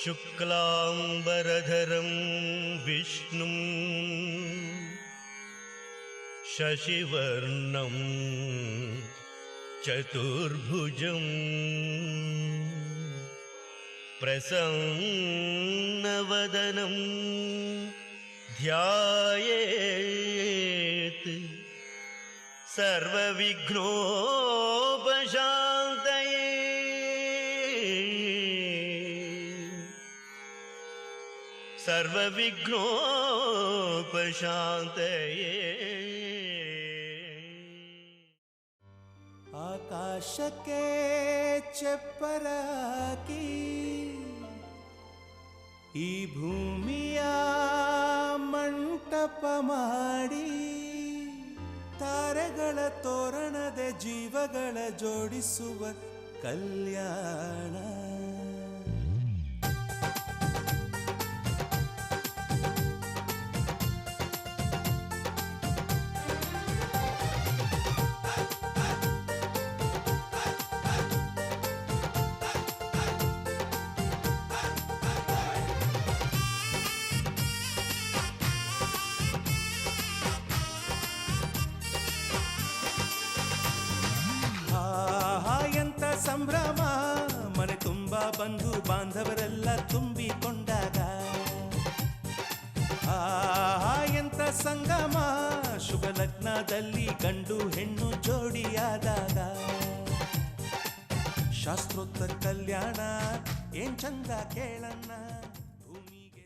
ಶುಕ್ಲಾಂಬರಧರಂ ವಿಷ್ಣುಂ ಶಶಿವರ್ಣಂ ಚತುರ್ಭುಜಂ ಪ್ರಸನ್ನವದನಂ ಧ್ಯಾಯೇತ್ ಸರ್ವವಿಘ್ನೋಪಶಾಂತಯೇ. ಸರ್ವವಿಘ್ನೋಪಶಾಂತಯೇ. ಆಕಾಶಕ್ಕೆ ಚಪ್ಪರಾಕಿ ಈ ಭೂಮಿಯ ಮಂಟಪ ಮಾಡಿ ತಾರೆಗಳ ತೋರಣದ ಜೀವಗಳ ಜೋಡಿಸುವ ಕಲ್ಯಾಣ. ಸಂಭ್ರಮ ಮನೆ ತುಂಬ ಬಂಧು ಬಾಂಧವರೆಲ್ಲ ತುಂಬಿಕೊಂಡಾಗ ಎಂತ ಸಂಗಮ ಶುಭ ಲಗ್ನದಲ್ಲಿ ಗಂಡು ಹೆಣ್ಣು ಜೋಡಿಯಾದಾಗ ಶಾಸ್ತ್ರೋಕ್ತ ಕಲ್ಯಾಣ ಏನ್ ಚಂದ ಕೇಳಣ್ಣ. ಭೂಮಿಗೆ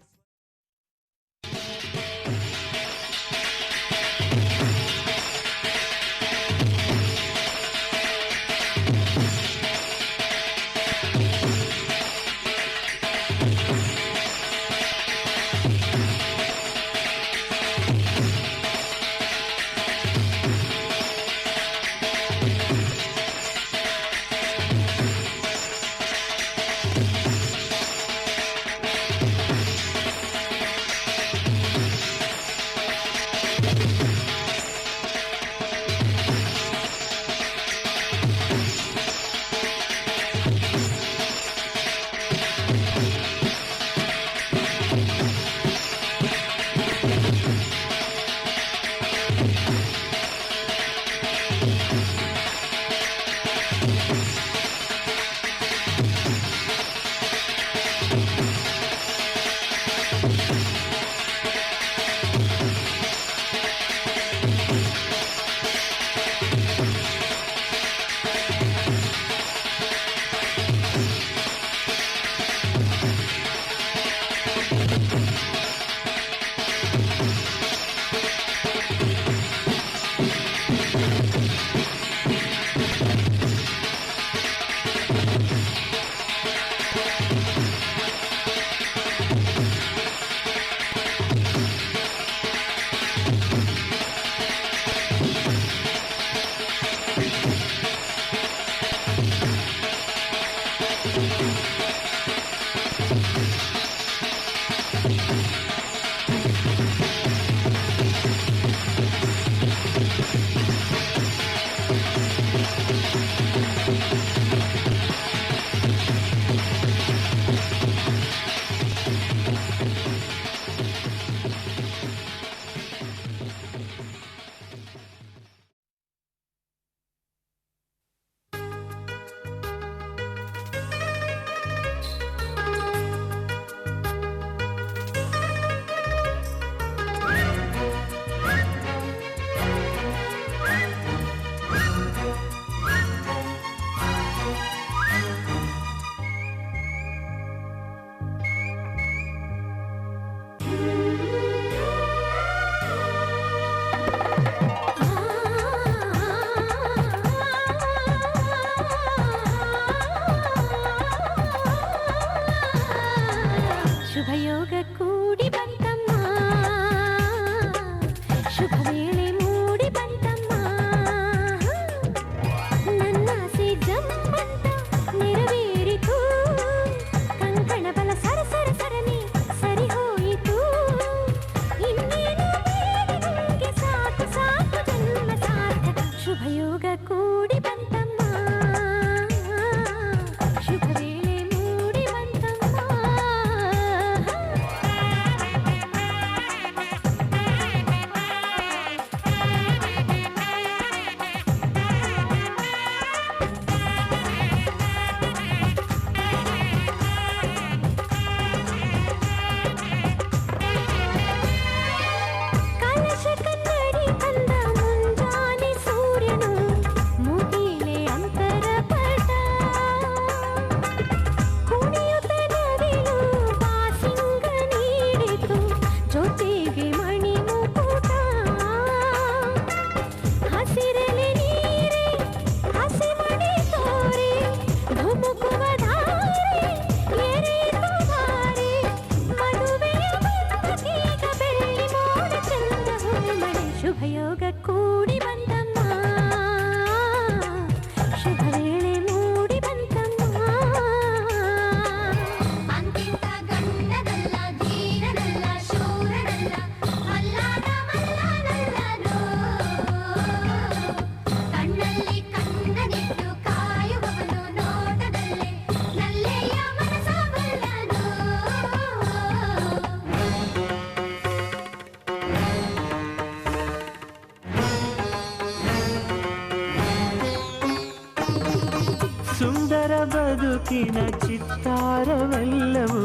ಸುಂದರ ಬದುಕಿನ ಚಿತ್ತಾರವೆಲ್ಲವೂ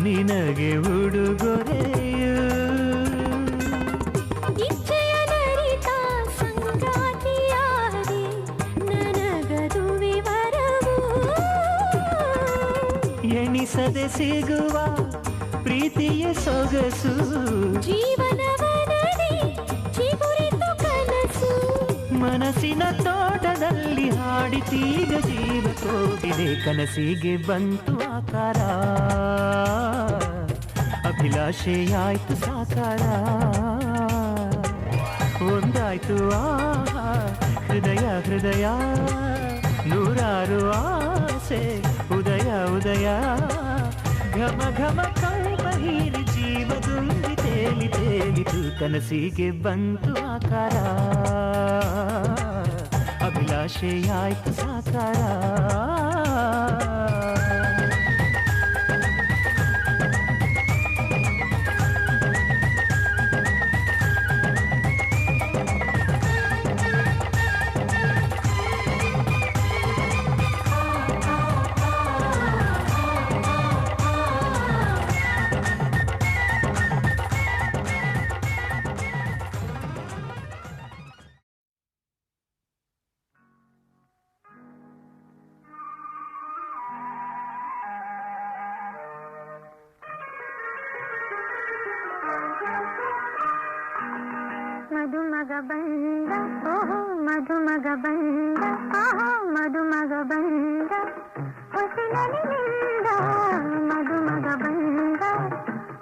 ನಿನಗೆ ಉಡುಗೊರೆಯು. ಇಚ್ಛೆಯ ನರಿತ ಸಂಗಾತಿಯಾದೆ ನನಗದು ವಿವರವು. ಎಣಿಸದೆ ಸಿಗುವ ಪ್ರೀತಿಯ ಸೊಗಸು ಜೀವನವನದಿ ಚಿಗುರಿತು ಕನಸು. ಮನಸ್ಸಿನ ತೋಟದಲ್ಲಿ ಹಾಡಿತೀಗ ಜೀವ ಹೋಗಿದೆ. ಕನಸಿಗೆ ಬಂತು ಆಕಾರ, ಅಭಿಲಾಷೆಯಾಯ್ತು ಸಾಕಾರ. ಒಂದಾಯ್ತು ಆಹಾ ಹೃದಯ ಹೃದಯ, ನೂರಾರು ಆಸೆ ಉದಯ ಉದಯ. ಘಮ ಘಮ ಕಲ್ಪ ಹೀರಿ ಜೀವದುಂಬಿ ತೇಲಿ ತೇಲಿತು. ಕನಸಿಗೆ ಬಂತು ಆಕಾರ, ಅಭಿಲಾಷೆಯಾಯ್ತು ಸಾಕಾರ. ಮದುಮಗ ಬಂದ ಓಹೋ ಮದುಮಗ ಬಂದ ಆಹೋ ಮದುಮಗ ಬಂದ ಹೊಸಿಲನಿಂದ. ಮದುಮಗ ಬಂದ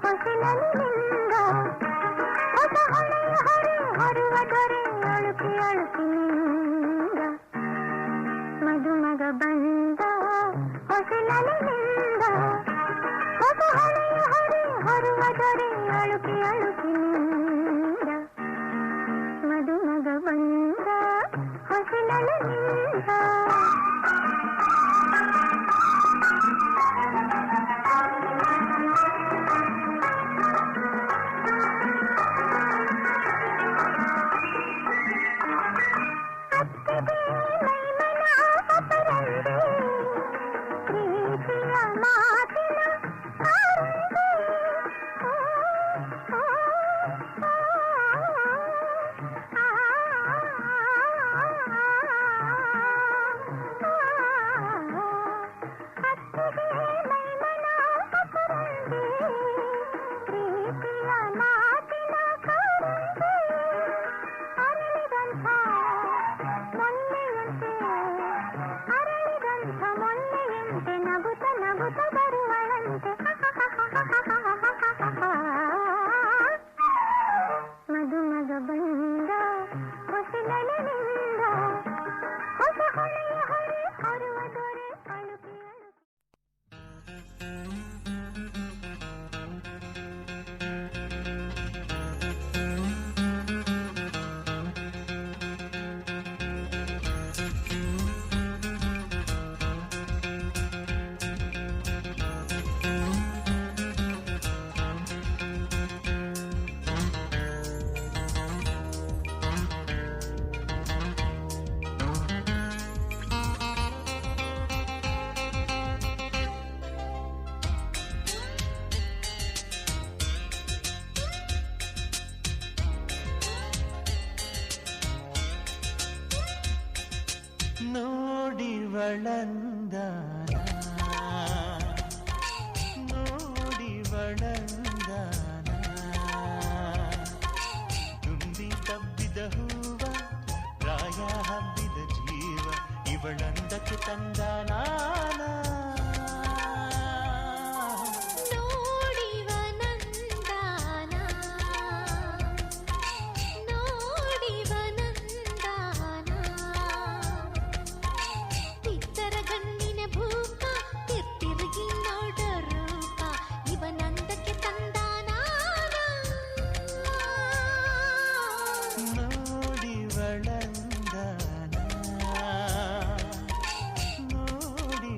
ಹೊಸಿಲನಿಂದ. ಹೊಸ ಹೊಳೆಯ ಹೊರೆ ಹೊರುವ ದೊರೆ ಅಳುಕಿ ಅಳುಕಿನಿಂದ. ಮದುಮಗ ಬಂದ ಹೊಸಿಲನಿಂದ. ಹೊಸ ಹೊಳೆಯ ಹೊರೆ ಹೊರುವ ದೊರೆ ಅಳುಕಿ ಅಳುಕಿನಿಂದ. ಮದುಮಗ ಬಂದ ಹೊಸಿಲನಿಂದ. ಅತ್ತಿಗೆ ಮೈಮನ ಅಪರಂದೆ, ಪ್ರೀತಿಯ ಮಾತಿನ ಆರಂದೆ. ಮದುಮಗ ಬಂದ ಹೊಸಿಲನಿಂದ. ಹೊಸ ಹೊಳೆಯ ಹೊರೆ ಹೊರುವ ದೊರೆ ಅಳುಕಿ ಅಳುಕಿ. ನೋಡಿವಳಂದಾನ, ನೋಡಿವಳಂದಾನ. ತುಂಬಿ ತಬ್ಬಿದ ಹೂವ, ಪ್ರಾಯ ಹಬ್ಬಿದ ಜೀವ, ಇವಳಂದಕ್ಕೆ ತಂದ ನಾನ. ನೋಡಿವಳಂದಾನ, ನೋಡಿ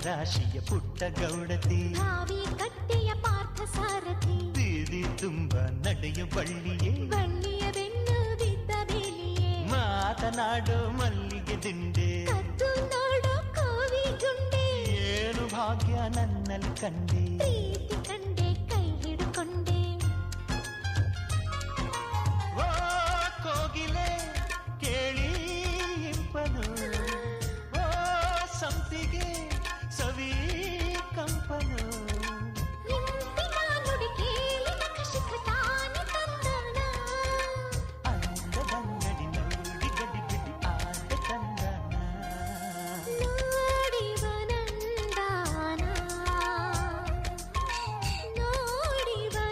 ರಾಶಿಯ ಪುಟ್ಟ ಗೌಡತಿ ಭಾವಿ ಕಟ್ಟೆಯ ಪಾರ್ಥ ಸಾರಥಿ ಬೀದಿ ತುಂಬ ನಡೆಯ ಬಳ್ಳಿಯೇ ಬಳ್ಳಿಯ ಬೆನ್ನು ಬಿದ್ದ ಬೇಲಿಯೇ ಮಾತನಾಡೋ ಮಲ್ಲಿಗೆ ದಿಂಡೆ ಕದ್ದು ನೋಡೋ ಕೋವಿ ಗುಂಡೆ ಏನು ಭಾಗ್ಯ ನನ್ನಲ್ಲಿ ಕಂಡೆ ಪ್ರೀತಿ ಕಂಡೆ ಕೈ ಹಿಡ್ಕೊಂಡೆ ಓ ಕೋಗಿಲೆ ಕೇಳಿ ಇಂಪನು ಓ ಸಂಪಿಗೆ ಸವಿ ಕಂಪನು ಇಂಪಿನ ನುಡಿ ಕೇಳಿ ನಖಶಿಖ ತಾನೆ ತಂದನ ಅಂದದಂಗಡಿ ನೋಡಿ ಗಡಿ ಗಡಿ ಆಟ ತಂದನ ನೋಡಿವನಂದಾನ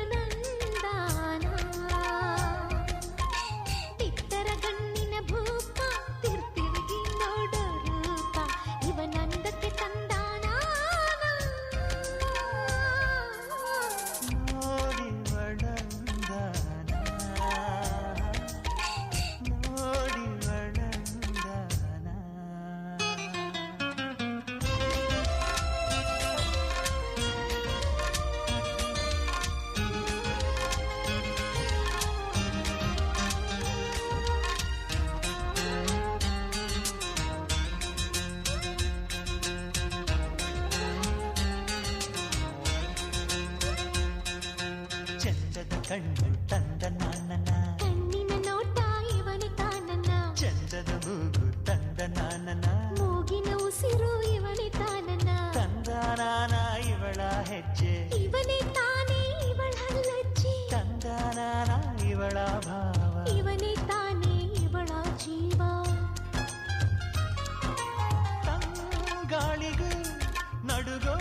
ನೋಡಿವನಂದಾನ ಬಿತ್ತರ ಗಣ್ಣಿನ ಭೂಪ ತಿರ್ತಿರುಗಿ ನೋಡೋ ರೂಪ ಇವನಂದಕ್ಕೆ ತಂದಾನ ನೋಡಿ ವಡಂದನ ನೋಡಿ ವಡಂದನ ಚಂದದ ಕಣ್ಣು ತಂದ ನಾನನ ಕಣ್ಣಿನ ನೋಟ ಇವನೇ ತಾನನ್ನ ಚಂದದ ಮೂಗು ತಂದ ನಾನನ ಮೂಗಿನ ಉಸಿರು ಇವನೇ ತಾನನ್ನ ತಂದ ನಾನ ಇವಳ ಹೆಜ್ಜೆ ಇವನೇ ತಾನೇ ಇವಳ ಹಲ್ಲಜ್ಜಿ ತಂದ ನಾನ ಇವಳ ಭಾವ ಇವನೇ ತಾನೇ ಇವಳ ಜೀವ ತಂಗಾಳಿಗೂ ನಡುಗೋ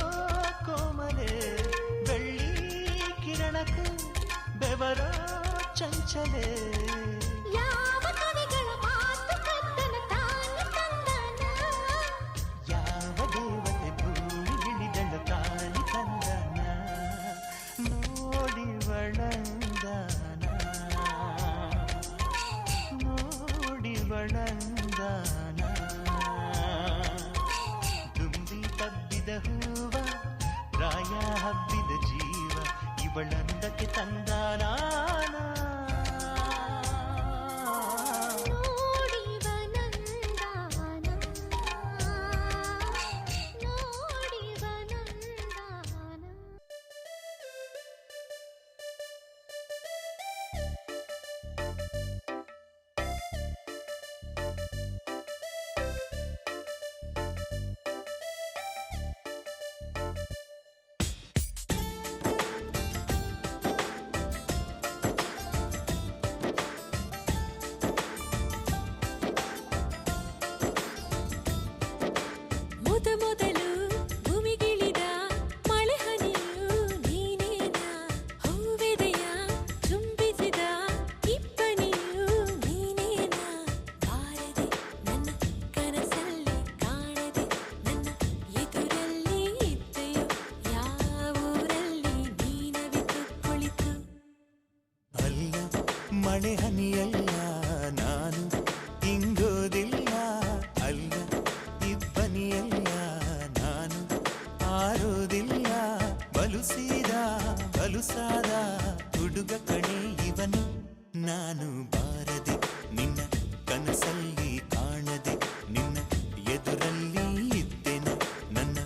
ಕೋಮಲೆ ಬೆಳ್ಳಿ ಕಿರಣಕ್ಕೂ ಬೆವರೋ ಚಂಚಲೆ ಯಾವ ಕವಿಗಳ ಮಾತು ಕದ್ದನ ತಾನೆ ತಂದನ ಯಾವ ದೇವತೆ ಭೂಮಿ ಇಳಿದಳು ತಾಳಿ ತಂದನ ನೋಡಿ ವಳಂದನ ನೋಡಿ ವಳಂದನ ತುಂಬಿ ತಬ್ಬಿದ ಹೂವ ಪ್ರಾಯ ಹಬ್ಬಿದ ಜೀವ ಇವಳಂದಕ್ಕೆ ತಂದನ ನೋಡಿವನಂದಾನ ನೋಡಿವನಂದಾನ ಮೊದಲು ಭೂಮಿಗಿಳಿದ ಮಳೆ ಹನಿಯು ನೀನೇನ ಹೂವೆದೆಯ ಚುಂಬಿಸಿದ ಇಬ್ಬನಿಯು ನೀನೇನ ಬಾರದೆ ನನ್ನ ಕನಸಲ್ಲಿ ಕಾಣದೆ ನನ್ನ ಎದುರಲ್ಲಿ ಇದ್ದೆಯೋ ಯಾವೂರಲ್ಲಿ ನೀನವಿತು ಕುಳಿತು ಅಲ್ಲ ಮಳೆ ಹನಿಯಲ್ಲ ನಾನು ಇಂಗೋದಿಲ್ಲ ಅಲ್ಲ ಇಬ್ಬನಿಯಲ್ಲ ನಾನು ಆರೋದಿಲ್ಲ ಬಲುಸಾದ ಹುಡುಗ ಕಣೆ ಇವನು ನಾನು ಬಾರದೆ ನಿನ್ನ ಕನಸಲ್ಲಿ ಕಾಣದೆ ನಿನ್ನ ಎದುರಲ್ಲಿ ಇದ್ದೆನ ನನ್ನ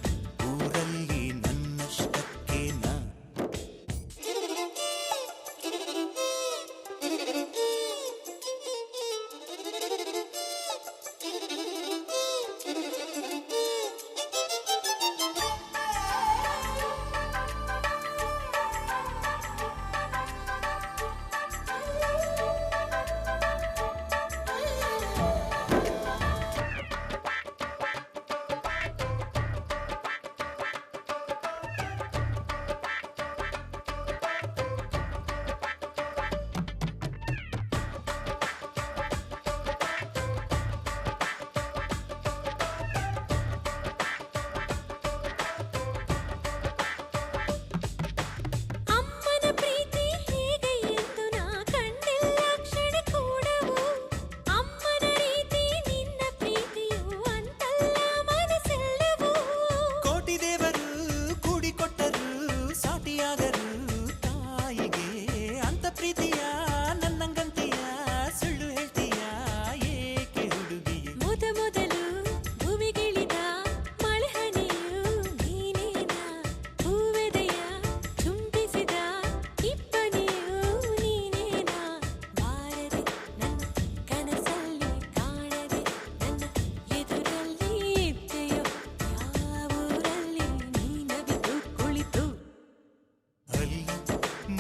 ಊರಲ್ಲಿ ನನ್ನಷ್ಟಕ್ಕೆ ನಾ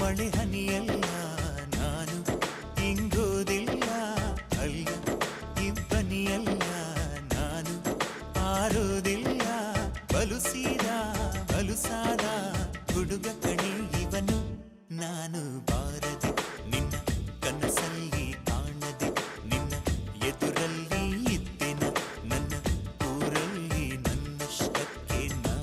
ಮಳೆ ಹನಿಯಲ್ಲ ನಾನು ಇಂಗೋದಿಲ್ಲ ಅಲ್ಲ ಇಬ್ಬನಿಯಲ್ಲ ನಾನು ಆರೋದಿಲ್ಲ ಬಲುಸಾದ ಹುಡುಗ ಕಣೆ ಇವನು ನಾನು ಬಾರದೆ ನಿನ್ನ ಕನಸಲ್ಲಿ ಕಾಣದೆ ನಿನ್ನ ಎದುರಲ್ಲಿ ಇದ್ದೆನ ನನ್ನ ಊರಲ್ಲಿ ನನ್ನಷ್ಟಕ್ಕೆ ನಾ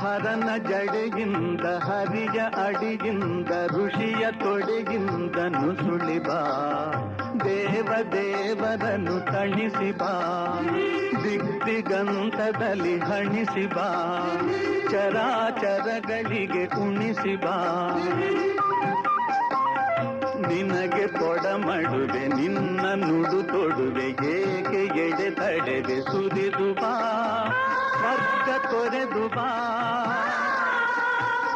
ಹರನ ಜಡೆಗಿಂದ ಹರಿಯ ಅಡಿಗಿಂದ ಋಷಿಯ ತೊಡೆಗಿಂದ ನುಸುಳಿಬಾ ದೇವರನ್ನು ತಣಿಸಿಬಾ ದಿಗ್ದಿಗಂತದಲ್ಲಿ ಹಣಿಸಿಬಾ ಚರಾಚರಗಳಿಗೆ ಕುಣಿಸಿಬಾ ನಿನಗೆ ತೊಡಮಡುವೆ ನಿನ್ನ ನುಡು ತೊಡುವೆ ಏಕೆ ಎಡೆ ತಡೆವೆ ಸುರಿದು ಬಾ ಸ್ವರ್ಗ ತೊರೆದು ಬಾ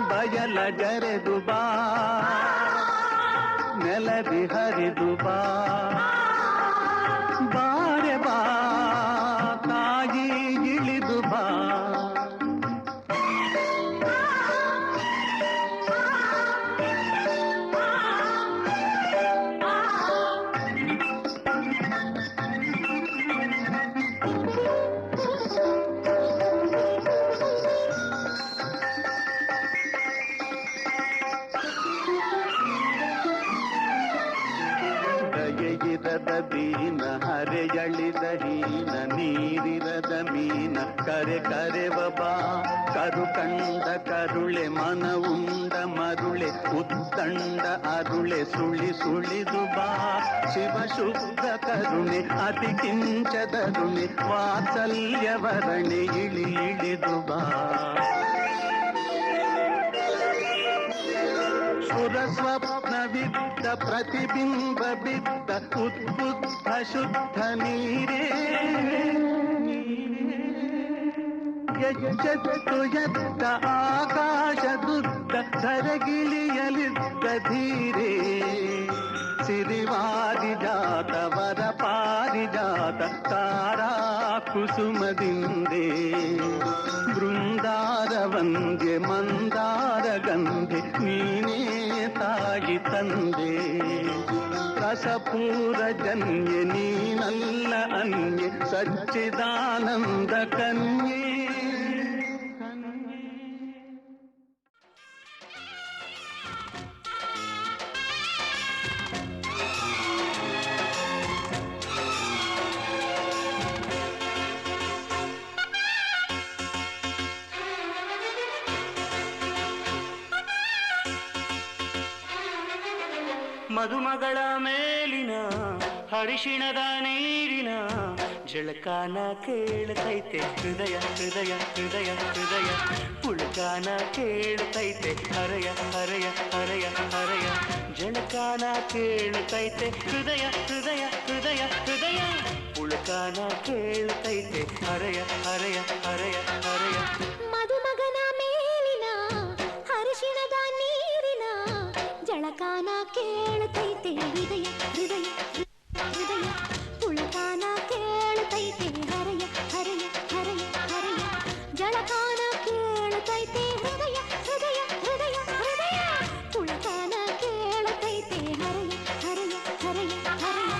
ಬಯಲ ಜರೆದು ಬಾ ನೆಲದಿ ಹರಿದು ಬಾ ಬಾರೆ ಬಾ ತಾಯಿ ಇಳಿದು ಬಾ ದಯೆಯಿರದ ದೀನ ಹರೆಯಳಿದ ಹೀನ ನೀರಿರದ ಮೀನ ಕರೆ ಕರೆವ ಬಾ ಕರು ಕಂಡ ಕರುಳೆ ಮನ ಉಂಡ ಮರುಳೆ ಉತ್ತಂಡ ಅರುಳೆ ಸುಳಿ ಸುಳಿದು ಬಾ ಶಿವ ಶುದ್ಧ ಕರುಣೆ ಅತಿ ಕಿಂಚದರುಣೆ ವಾತ್ಸಲ್ಯವರಣೆ ಇಳಿ ಇಳಿದು ಬಾ ಸ್ವಪ್ನವಿದ್ದ ಪ್ರತಿಬಿಂಬ ಬಿದ್ದ ಉದ್ಬುದ್ಧ ಶುದ್ಧ ನೀರೇ ಎಚ್ಚೆತ್ತು ಎದ್ದ ಆಕಾಶದುದ್ದ ಧರಗಿಳಿಯಲಿದ್ದ ಧೀರೇ ಸಿರಿವಾರಿಜಾತ ವರ ಪಾರಿಜಾತ ತಾರಾ ಕುಸುಮದಿಂದೇ ಬೃಂದಾರ ವಂದ್ಯೆ ಮಂದಾರ ಗಂಧೆ ನೀನೇ ತಾಗಿ ತಂದೆ ರಸಪೂರ ಜನ್ಯೆ ನೀನಲ್ಲ ಅನ್ಯೆ ಸಚ್ಚಿದಾನಂದ ಕನ್ಯೆ ಮಧುಮಗಳ ಮೇಲಿನ ಹರಿಶಿಣದ ನೀರಿನ ಜಳಕಾನ ಕೇಳ್ತೈತೆ ಹೃದಯ ಹೃದಯ ಹೃದಯ ಹೃದಯ ಪುಳಕಾನ ಕೇಳ್ತೈತೆ ಹರಯ ಹರಯ ಹರಯ ಹರಯ ಜಳಕಾನ ಕೇಳ್ತೈತೆ ಹೃದಯ ಹೃದಯ ಹೃದಯ ಹೃದಯ ಪುಳಕಾನ ಕೇಳ್ತೈತೆ ಹರಯ ಹರಯ ಹರಯ ಹರಯ ಕೇಳುತ್ತೈತೆ ಹೃದಯ ಹೃದಯ ಹೃದಯ ಪುಳಕಾನ ಕೇಳುತ್ತೈತೆ ಹರಯ ಹರಯ ಹರಯ ಹರಯ ಜಳಕಾನ ಕೇಳುತ್ತೈತೆ ಹೃದಯ ಹೃದಯ ಹೃದಯ ಹೃದಯ ಪುಳಕಾನ ಕೇಳುತ್ತೈತೆ ಹರಯ ಹರಯ ಹರಯ ಹರಯ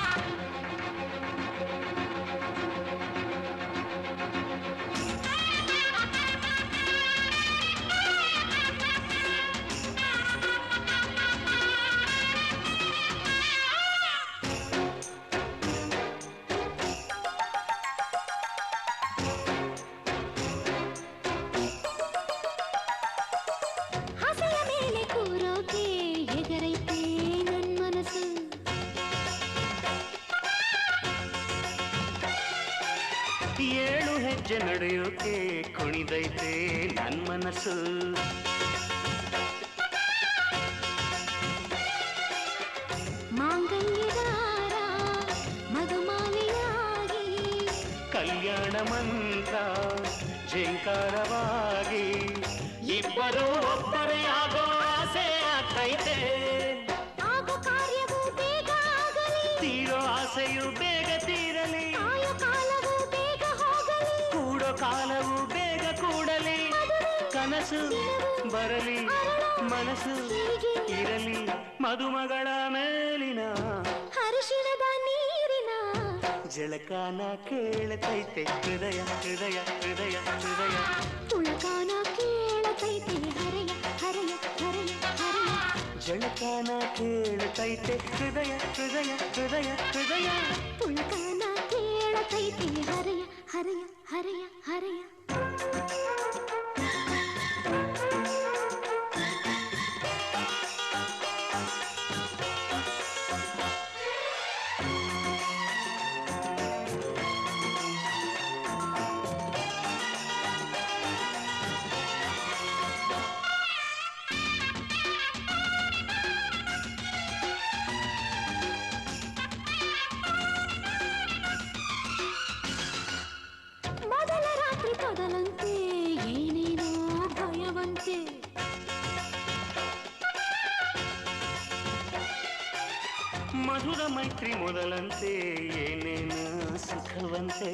ಹಸೆಯ ಮೇಲೆ ಕೂರೋಕೆ ಎಗರೈತೆ ನನ್ ಮನಸ್ಸು ಏಳು ಹೆಜ್ಜೆ ನಡೆಯೋಕೆ ಕುಣಿದೈತೆ ನನ್ ಮನಸ್ಸು ಮಾಂಗಲ್ಯದಾರ ಮಧುಮಾಲೆಯಾಗಿ ಕಲ್ಯಾಣ ಮಂತ್ರ ಝೇಂಕಾರವಾಗಿ ಇಬ್ಬರು ಒಬ್ಬರೇ ಆಗೋ ಆಸೆ ಆಗ್ತೈತೆ ಆಗೋ ಕಾರ್ಯವು ಬೇಗ ಆಗಲಿ ತೀರೋ ಆಸೆಯು ಬೇಗ ತೀರಲಿ ಆಯೋ ಕಾಲವು ಬೇಗ ಹೋಗಲಿ ಕೂಡೋ ಕಾಲವು ಬೇಗ ಕೂಡಲಿ ಕನಸು ಬರಲಿ ಮನಸ್ಸು ಇರಲಿ ಮದುಮಗಳ ಮೇಲಿನ ಹರಿಶಿಣದ ನೀರಿನ ಜಳಕಾನ ಕೇಳತೈತೆ ಹೃದಯ ಹೃದಯ ಹೃದಯ ಹೃದಯ ಪುಳಕಾನ ಕೇಳತೈತೆ ಹರಯ ಹರಯ ಹರಯ ಹರಯ ಜಳಕಾನ ಕೇಳತೈತೆ ಹೃದಯ ಹೃದಯ ಹೃದಯ ಹೃದಯ ಪುಳಕಾನ ಕೇಳತೈತೆ ಹರಯ ಹರಯ ಹರಯ ಹರಯ ಮೊದಲ ರಾತ್ರಿ ತೊದಲಂತೆ ಏನೇನೋ ಭಯವಂತೆ ಮಧುರ ಮೈತ್ರಿ ಮೊದಲಂತೆ ಏನೇನು ಸುಖವಂತೆ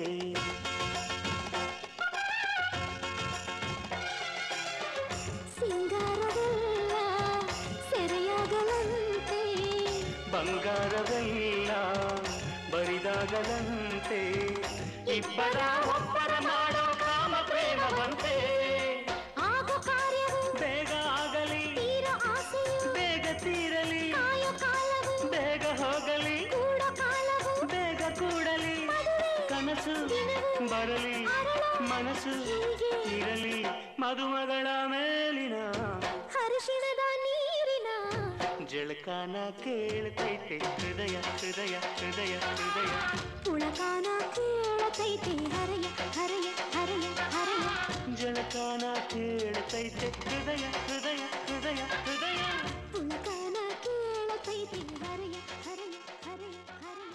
ಸಿಂಗಾರವೆಲ್ಲ ಸೆರೆಯಾಗಲಂತೆ ಬಂಗಾರವೆಲ್ಲ ಬರಿದಾಗಲಂತೆ ಇಬ್ಬರ ಒಬ್ಬರ ಮಾಡೋ ಕಾಮ ಪ್ರೇಮವಂತೆ ಆಗೋ ಕಾರ್ಯವು ಬೇಗ ಆಗಲಿ ತೀರೋ ಆಸೆಯು ಬೇಗ ತೀರಲಿ ಕಾಯೋ ಕಾಲವು ಬೇಗ ಹೋಗಲಿ ಕೂಡೋ ಕಾಲವು ಬೇಗ ಕೂಡಲಿ ಕನಸು ಬರಲಿ ಮನಸ್ಸು ಇರಲಿ ಮದುಮಗಳ ಮೇಲಿನ ಹರಿಶಿಣದ ನೀರಿನ ಜಳಕಾನ ಕೇಳ್ತೈತೆ ಹೃದಯ ಹೃದಯ ಹೃದಯ ಹೃದಯ ಪುಳಕಾನ ಕೇಳತೈತೆ ಹರಯ ಹರಯ ಹರಯ ಹರಯ ಜಳಕಾನ ಕೇಳ್ತೈತೆ ಹೃದಯ ಹೃದಯ ಹೃದಯ ಹೃದಯ ಪುಳಕಾನ ಕೇಳತೈತೆ ಹರಯ ಹರಯ ಹರಯ ಹರಯ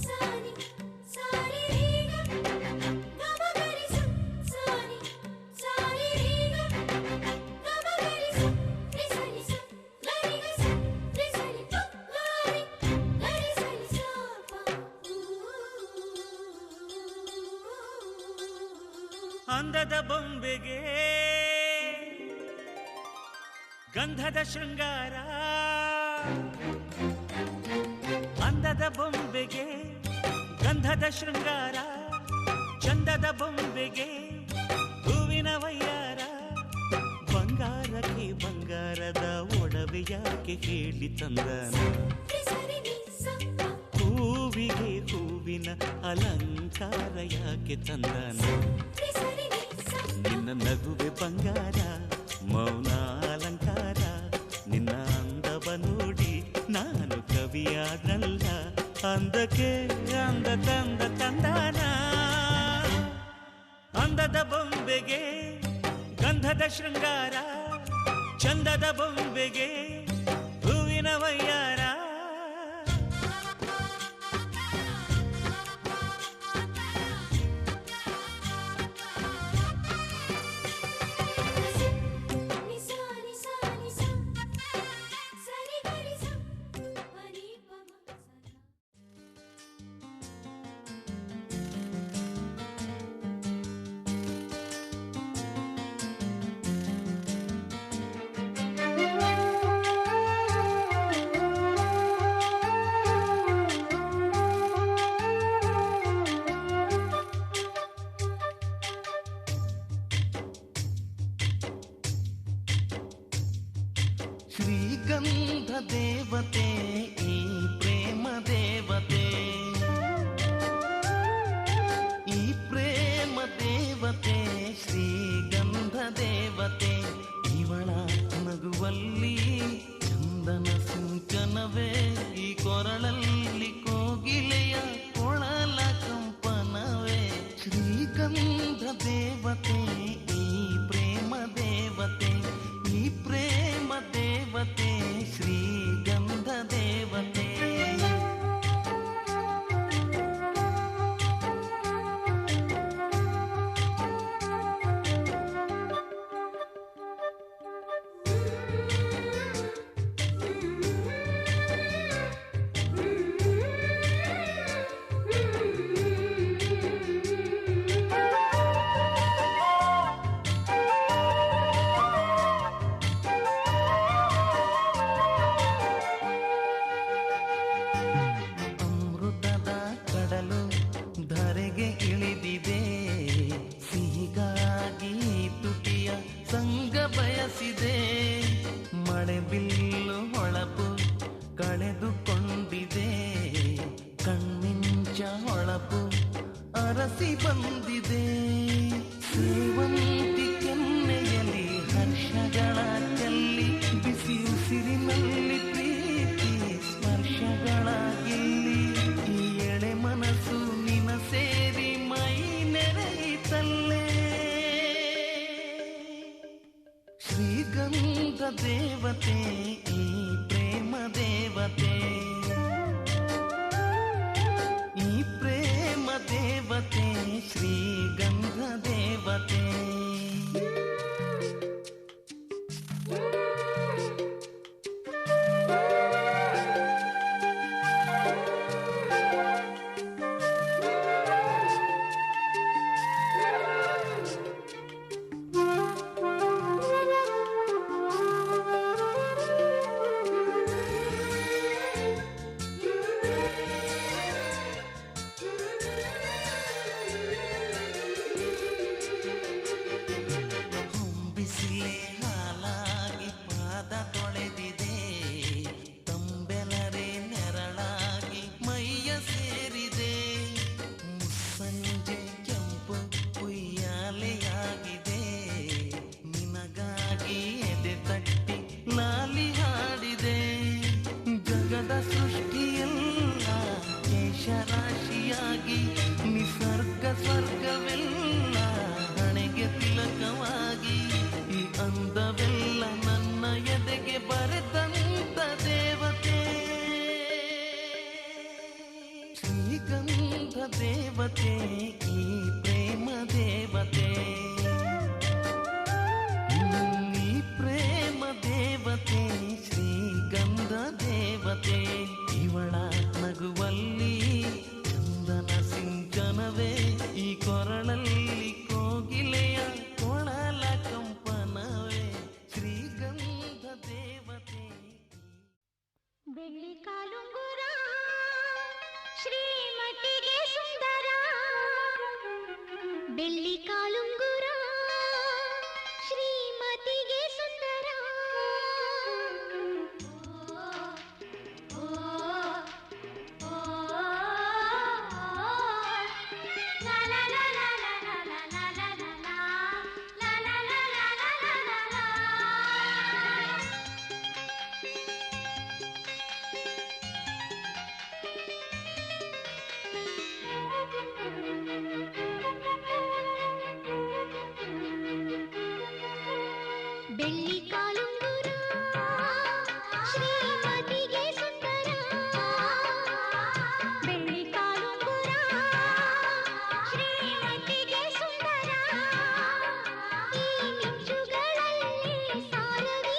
ಸಾನಿ ಸಾರಿ ರೀಗ ಗಮಗರಿ ಸಾನಿ ಸಾರಿ ರೀಗ ಗಮಗರಿ ರಿಸರಿ ಲರಿಗ ರಿಸರಿ ಲರಿ ಲರಿಸರಿ ಸಾಪ ಅಂದದ ಬೊಂಬೆಗೆ ಗಂಧದ ಶೃಂಗಾರ ಅಂದದ ಬೊಂಬೆಗೆ ಗಂಧದ ಶೃಂಗಾರ ಚಂದದ ಬೊಂಬೆಗೆ ಹೂವಿನ ವಯ್ಯಾರ ಬಂಗಾರಕ್ಕೆ ಬಂಗಾರದ ಒಡವೆಯಾಕೆ ಹೇಳಿ ತಂದನ ರಿಸರಿ ಸಾಪ ಹೂವಿಗೆ ಹೂವಿನ ಅಲಂಕಾರ ಯಾಕೆ ತಂದನ ರಿಸರಿ ಸಾಪ ನಿನ್ನ ನಗುವೆ ಬಂಗಾರ ಮೌನ ಅಲಂಕಾರ ನಿನ್ನ ಅಂದವ ನೋಡಿ ನಾನು ಕವಿಯಾದ್ನಲ್ಲ ಅಂದಕ್ಕೆ ಅಂದ ತಂದ ತಂದಾನ ಅಂದದ ಬೊಂಬೆಗೆ ಗಂಧದ ಶೃಂಗಾರ ಚಂದದ ಬೊಂಬೆಗೆ ಹೂವಿನ ವಯ್ಯಾರ ಶ್ರೀಗಂಧ ದೇವತೆ ಈ ಪ್ರೇಮ ದೇವತೆ ಈ ಪ್ರೇಮ ದೇವತೆ ಶ್ರೀಗಂಧ ದೇವತೆ ಇವಳ ನಗುವಲ್ಲಿ ಚಂದನ ಸಿಂಚನವೇ ಈ ಕೊರಳಲ್ಲಿ ಕೋಗಿಲೆಯ ಕೊಳಲ ಕಂಪನವೇ ಶ್ರೀಗಂಧ ದೇವತೆ ಈ ಪ್ರೇಮ ದೇವತೆ ಈ ಪ್ರೇಮ ದೇವತೆ ಶ್ರೀಗಂಧ ದೇವತೆ ಅಮೃತದ ಕಡಲು ಧರೆಗೆ ಇಳಿದಿದೆ ಸಿಹಿಗಾಗಿ ತುಟಿಯ ಸಂಗ ಬಯಸಿದೆ ಮಳೆ ಬಿಲ್ಲು ಹೊಳಪು ಕಳೆದುಕೊಂಡಿದೆ ಕಣ್ಮಿಂಚ ಹೊಳಪು ಅರಸಿ ಬಂದಿದೆ ಸೇವಂತಿ ಕೆನ್ನೆಯಲ್ಲಿ ಹರ್ಷಗಳ ಚೆಲ್ಲಿ ಬಿಸಿ ಉಸಿರಿನಲ್ಲಿ ಪ್ರೀತಿ ಸ್ಪರ್ಶಗಳ ಗೆಲ್ಲಿ ಈ ಎಳೆ ಮನಸ್ಸು ನಿನ ಸೇರಿ ಮೈ ನೆರೆಯಿತಲ್ಲೇ ಶ್ರೀಗಂಧ ದೇವತೆ ಈ ಪ್ರೇಮ ದೇವತೆ ಈ ಪ್ರೇಮ ದೇವತೆ ಶ್ರೀಗಂಧ ದೇವತೆ ಬಿಸಿಲೆ ಹಾಲಾಗಿ ಪಾದ ತೊಳೆದಿದೆ ತಂಬೆಲರೆ ನೆರಳಾಗಿ ಮೈಯ ಸೇರಿದೆ ಮುಸ್ಸಂಜೆ ಕೆಂಪು ಉಯ್ಯಾಲೆಯಾಗಿದೆ ನಿನಗಾಗಿ ಎದೆ ತಟ್ಟಿ ಲಾಲಿ ಹಾಡಿದೆ ಜಗದ ಸೃಷ್ಟಿಯೆಲ್ಲ ಕೇಶರಾಶಿಯಾಗಿ ನಿಸರ್ಗ ಸ್ವರ್ಗವೆಲ್ಲ ಹಣೆಗೆ ತಿಲಕವಾಗಿ ಈ ಅಂದವೆಲ್ಲ ನನ್ನ ಎದೆಗೆ ಬರೆದಂತ ದೇವತೆ ಶ್ರೀಗಂಧ ದೇವತೆ ಈ ಪ್ರೇಮ ದೇವತೆ ಈ ಪ್ರೇಮ ದೇವತೆ ಶ್ರೀಗಂಧ ದೇವತೆ ಇವಳ ನಗುವಲ್ಲಿ ಚಂದನ ಸಿಂಚನವೇ ಈ ಕೊರಳಲ್ಲಿ ಕೋಗಿಲೆಯ ಕೊಳಲ ಕಂಪನವೇ ಶ್ರೀಗಂಧ ದೇವತೆ ಬೆಳ್ಳಿ ಕಾಲುಂಗುರ ಶ್ರೀಮತಿಗೆ ಸುಂದರ ಬೆಳ್ಳಿ ಕಾಲುಂಗುರ ಶ್ರೀಮತಿಗೆ ಸುಂದರ ಲಾ ಲಾ ಲಾ ಲಾ ಲಾ ಲಾ ಲಾ ಲಾ ಲಾ ಲಾ ಲಾ ಲಾ ಲಾ ಲಾ. ಬೆಳ್ಳಿ ಕಾಲುಂಗುರ ಶ್ರೀಮತಿಗೆ ಸುಂದರ ಬೆಳ್ಳಿ ಕಾಲುಂಗುರ ಶ್ರೀಮತಿಗೆ ಸುಂದರ ಈ ಮಿಂಚುಗಳಲ್ಲಿ ಸಾರವಿ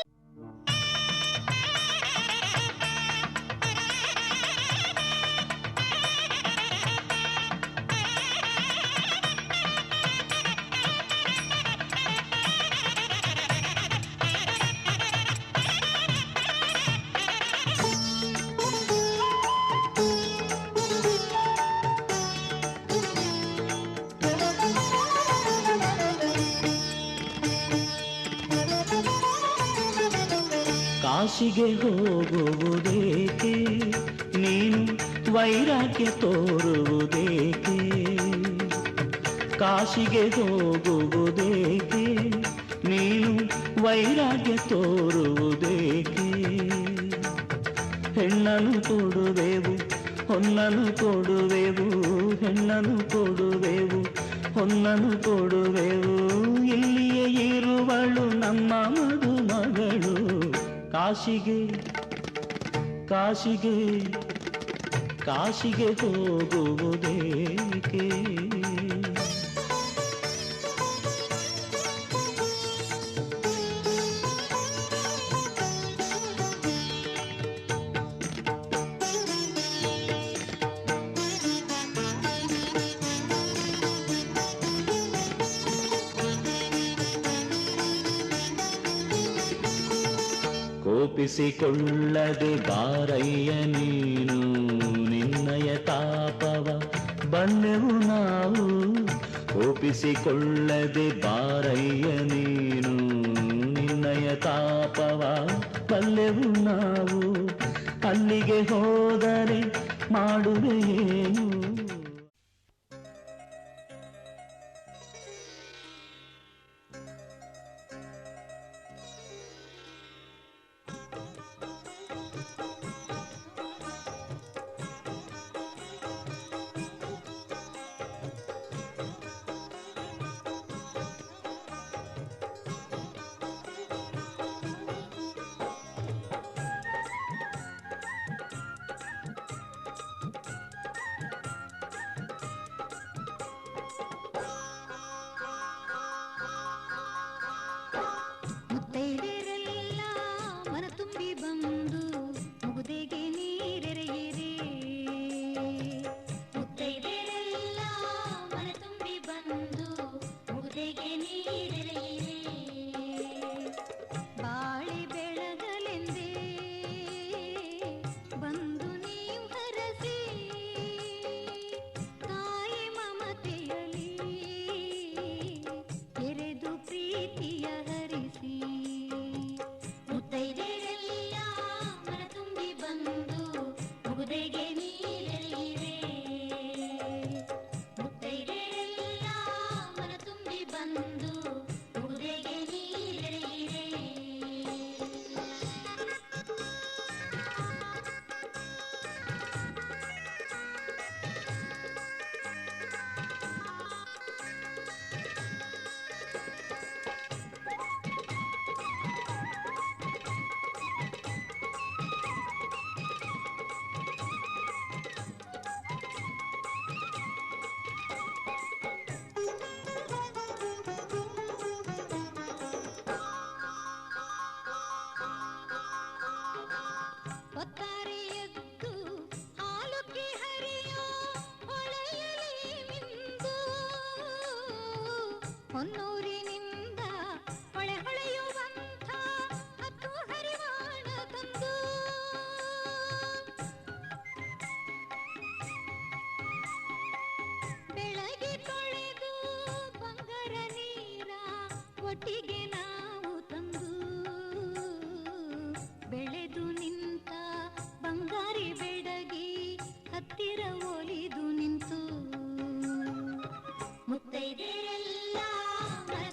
ಕಾಶಿಗೆ ಹೋಗುವುದೇಕೆ ನೀನು ವೈರಾಗ್ಯ ತೋರುವುದೇಕೆ ಕಾಶಿಗೆ ಹೋಗುವುದೇಕೆ ನೀನು ವೈರಾಗ್ಯ ತೋರುವುದೇಕೆ ಹೆಣ್ಣನ್ನು ಕೊಡುವೆವು ಹೊನ್ನನು ಕೊಡುವೆವು ಹೆಣ್ಣನು ಕೊಡುವೆವು ಹೊನ್ನನು ಕೊಡುವೆವು ಇಲ್ಲಿಯೇ ಇರುವಳು ನಮ್ಮ ಮದುಮಗಳು ಕಾಶಿಗೆ ಕಾಶಿಗೆ ಕಾಶಿಗೆ ಹೋಗುವುದೇಕೆ ಕೋಪಿಸಿಕೊಳ್ಳದೆ ಬಾರಯ್ಯ ನೀನು ನಿನ್ನಯ ತಾಪವ ಬಲ್ಲೆವು ನಾವು ಕೋಪಿಸಿಕೊಳ್ಳದೆ ಬಾರಯ್ಯ ನೀನು ನಿನ್ನಯ ತಾಪವ ಬಲ್ಲೆವು ನಾವು ಅಲ್ಲಿಗೆ ಹೋದರೆ ಮಾಡುವೆಯೇನು ಮುತ್ತೈದೆರೆಲ್ಲ ಮನ ತುಂಬಿ ಬಂದು ಮುಗುದೆಗೆ ನೀರೆರೆಯಿರಿ ಮುತ್ತೈದೆರೆಲ್ಲ ಮನ ತುಂಬಿ ಬಂದು ಮುಗುದೆಗೆ ನೀರೆರೆಯಿರಿ ಬಾಳೆ ಬೆಳಗಲೆಂದೇ ಬಂದು ನೀವು ಹರಸಿ ತಾಯಿ ಮಮತೆಯಲಿ ಎರೆದು ಪ್ರೀತಿಯ ಹರಿಸಿ ಮುತ್ತೈದೆರೆಲ್ಲ ಮನ ತುಂಬಿ ಬಂದು ಮುಗುದೆಗೆ ನೀರೆರೆಯಿರೆ ಮುತ್ತೈದೆರೆಲ್ಲ ಮನ ತುಂಬಿ ಬಂದು ಮುಗುದೆಗೆ ನೀರೆರೆಯಿರೆ ಹೊತ್ತಾರೆ ಎದ್ದು ಹಾಲುಕ್ಕೆ ಹರಿಯೋ ಹೊಳೆಯಲಿ ಮಿಂದು ಹೊನ್ನೂರಿನಿಂದ ಹೊಳೆ ಹೊಳೆಯುವಂಥ ಹತ್ತು ಹರಿವಾಣ ತಂದು ಬೆಳಗ್ಗೆ ತೊಳೆದು ಬಂಗಾರ ನೀರ ಒಟ್ಟಿಗೆ ನಾವು ತಂದು ಬೆಳೆದು ನಿಂತ ಬಂಗಾರಿ ಬೆಡಗಿ ಹತ್ತಿರ ಒಲಿದು ನಿಂತು ಮುತ್ತೈದೆರೆಲ್ಲ ಮನ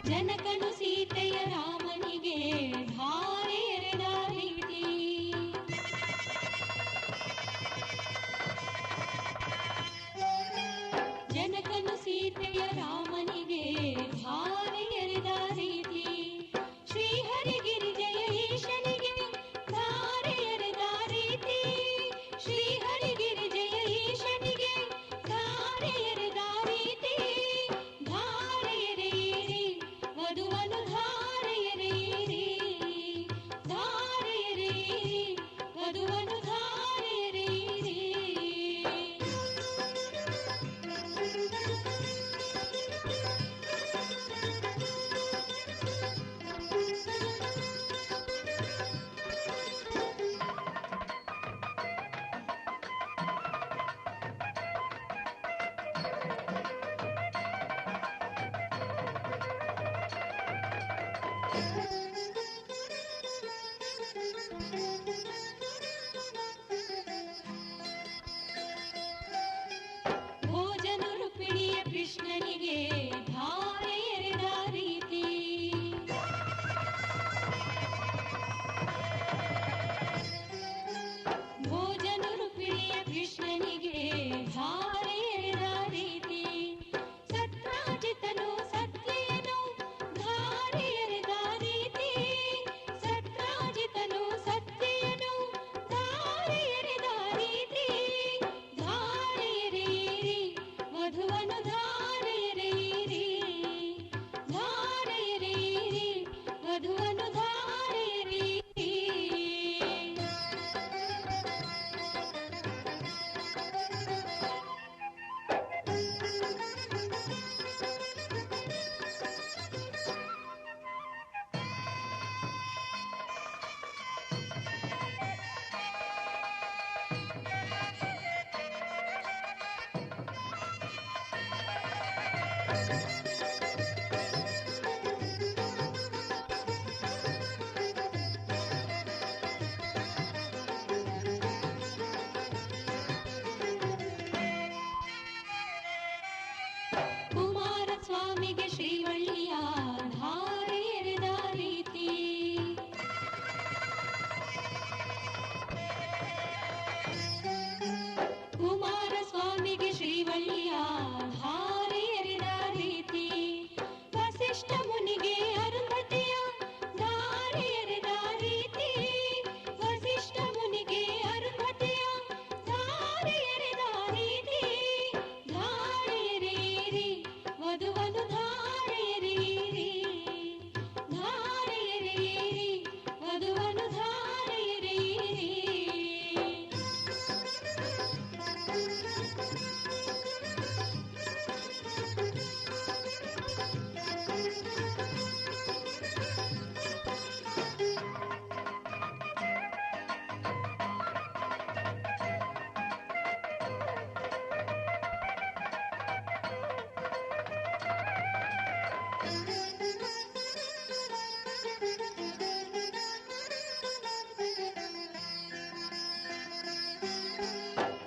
ಜನಕನು ಸೀತೆಯ ರಾಮನಿಗೆ ಧಾರೆ ಎರೆದ ರೀತಿ ಜನಕನು ಸೀತೆಯ ರಾಮನಿಗೆ ಧಾರೆ ಎರೆದ ರೀತಿ ಶ್ರೀಹರಿಗಿರಿಜಯ ಈಶನಿಗೆ ಧಾರೆ ಎರೆದ ರೀತಿ ಶ್ರೀಹರಿಗಿರಿಜಯ ಈಶನಿಗೆ ಧಾರೆ ಎರೆದ ರೀತಿ ಧಾರೆ ಎರೆಯಿರಿ ವಧುವನ್ನು ಧಾರೆ ಎರೆಯಿರಿ ಧಾರೆ ಎರೆಯಿರಿ ವಧುವನ್ನು ಧಾರೆ ಎರೆಯಿರಿ ಭೋಜನರು ಪಿಡಿಯ ಕೃಷ್ಣನಿಗೆ ಧಾರೆ ಎರೆದ ರೀತಿ ಭೋಜನರು ಪಿಡಿಯ ಕೃಷ್ಣನಿಗೆ ಧಾರೆ ಎರೆದ ರೀತಿ ಸತ್ರಾಜಿತನು ಸತ್ಯೆಯನು ಧಾರೆ ಎರೆದ ರೀತಿ ಸತ್ರಾಜಿತನು ಸತ್ಯೆಯನು ಧಾರೆ ಎರೆದ ರೀತಿ ಧಾರೆ ಎರೆಯಿರಿ ವಧುವನ್ನು ಧಾರೆ ಎರೆಯಿರಿ ಧಾರೆ ಎರೆಯಿರಿ ವಧುವನ್ನು ಧಾರೆ ಎರೆಯಿರಿ ಕುಮಾರಸ್ವಾಮಿಗೆ ಶ್ರೀವಳ್ಳಿಯ ಧಾರೆ ಎರೆದ ರೀತಿ ಕುಮಾರಸ್ವಾಮಿಗೆ ಶ್ರೀವಳ್ಳಿಯ ಧಾರೆ ಎರೆದ ರೀತಿ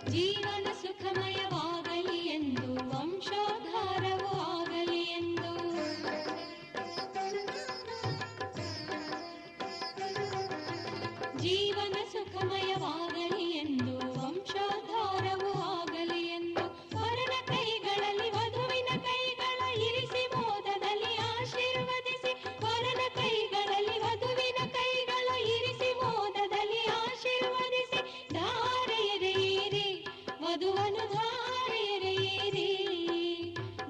ಜೀವನ ಸುಖಮಯವಾಗಲಿ ಎಂದು ವಂಶೋದ್ಧಾರವೂ ಆಗಲಿ ಎಂದು ಜೀವನ ಸುಖಮಯವಾಗಲಿ ಎಂದು ವಂಶೋದ್ಧಾರವೂ ಆಗಲಿ ಎಂದು ವರನ ಕೈಗಳಲ್ಲಿ ವಧುವಿನ ಕೈಗಳ ಇರಿಸಿ ಮೋದದಲ್ಲಿ ಆಶೀರ್ವದಿಸಿ ವರನ ಕೈಗಳಲ್ಲಿ ವಧುವಿನ ಕೈಗಳ ಇರಿಸಿ ಮೋದದಲ್ಲಿ ಆಶೀರ್ವದಿಸಿ ಧಾರೆ ಎರೆಯಿರಿ ವಧುವನು ಧಾರೆ ಎರೆಯಿರಿ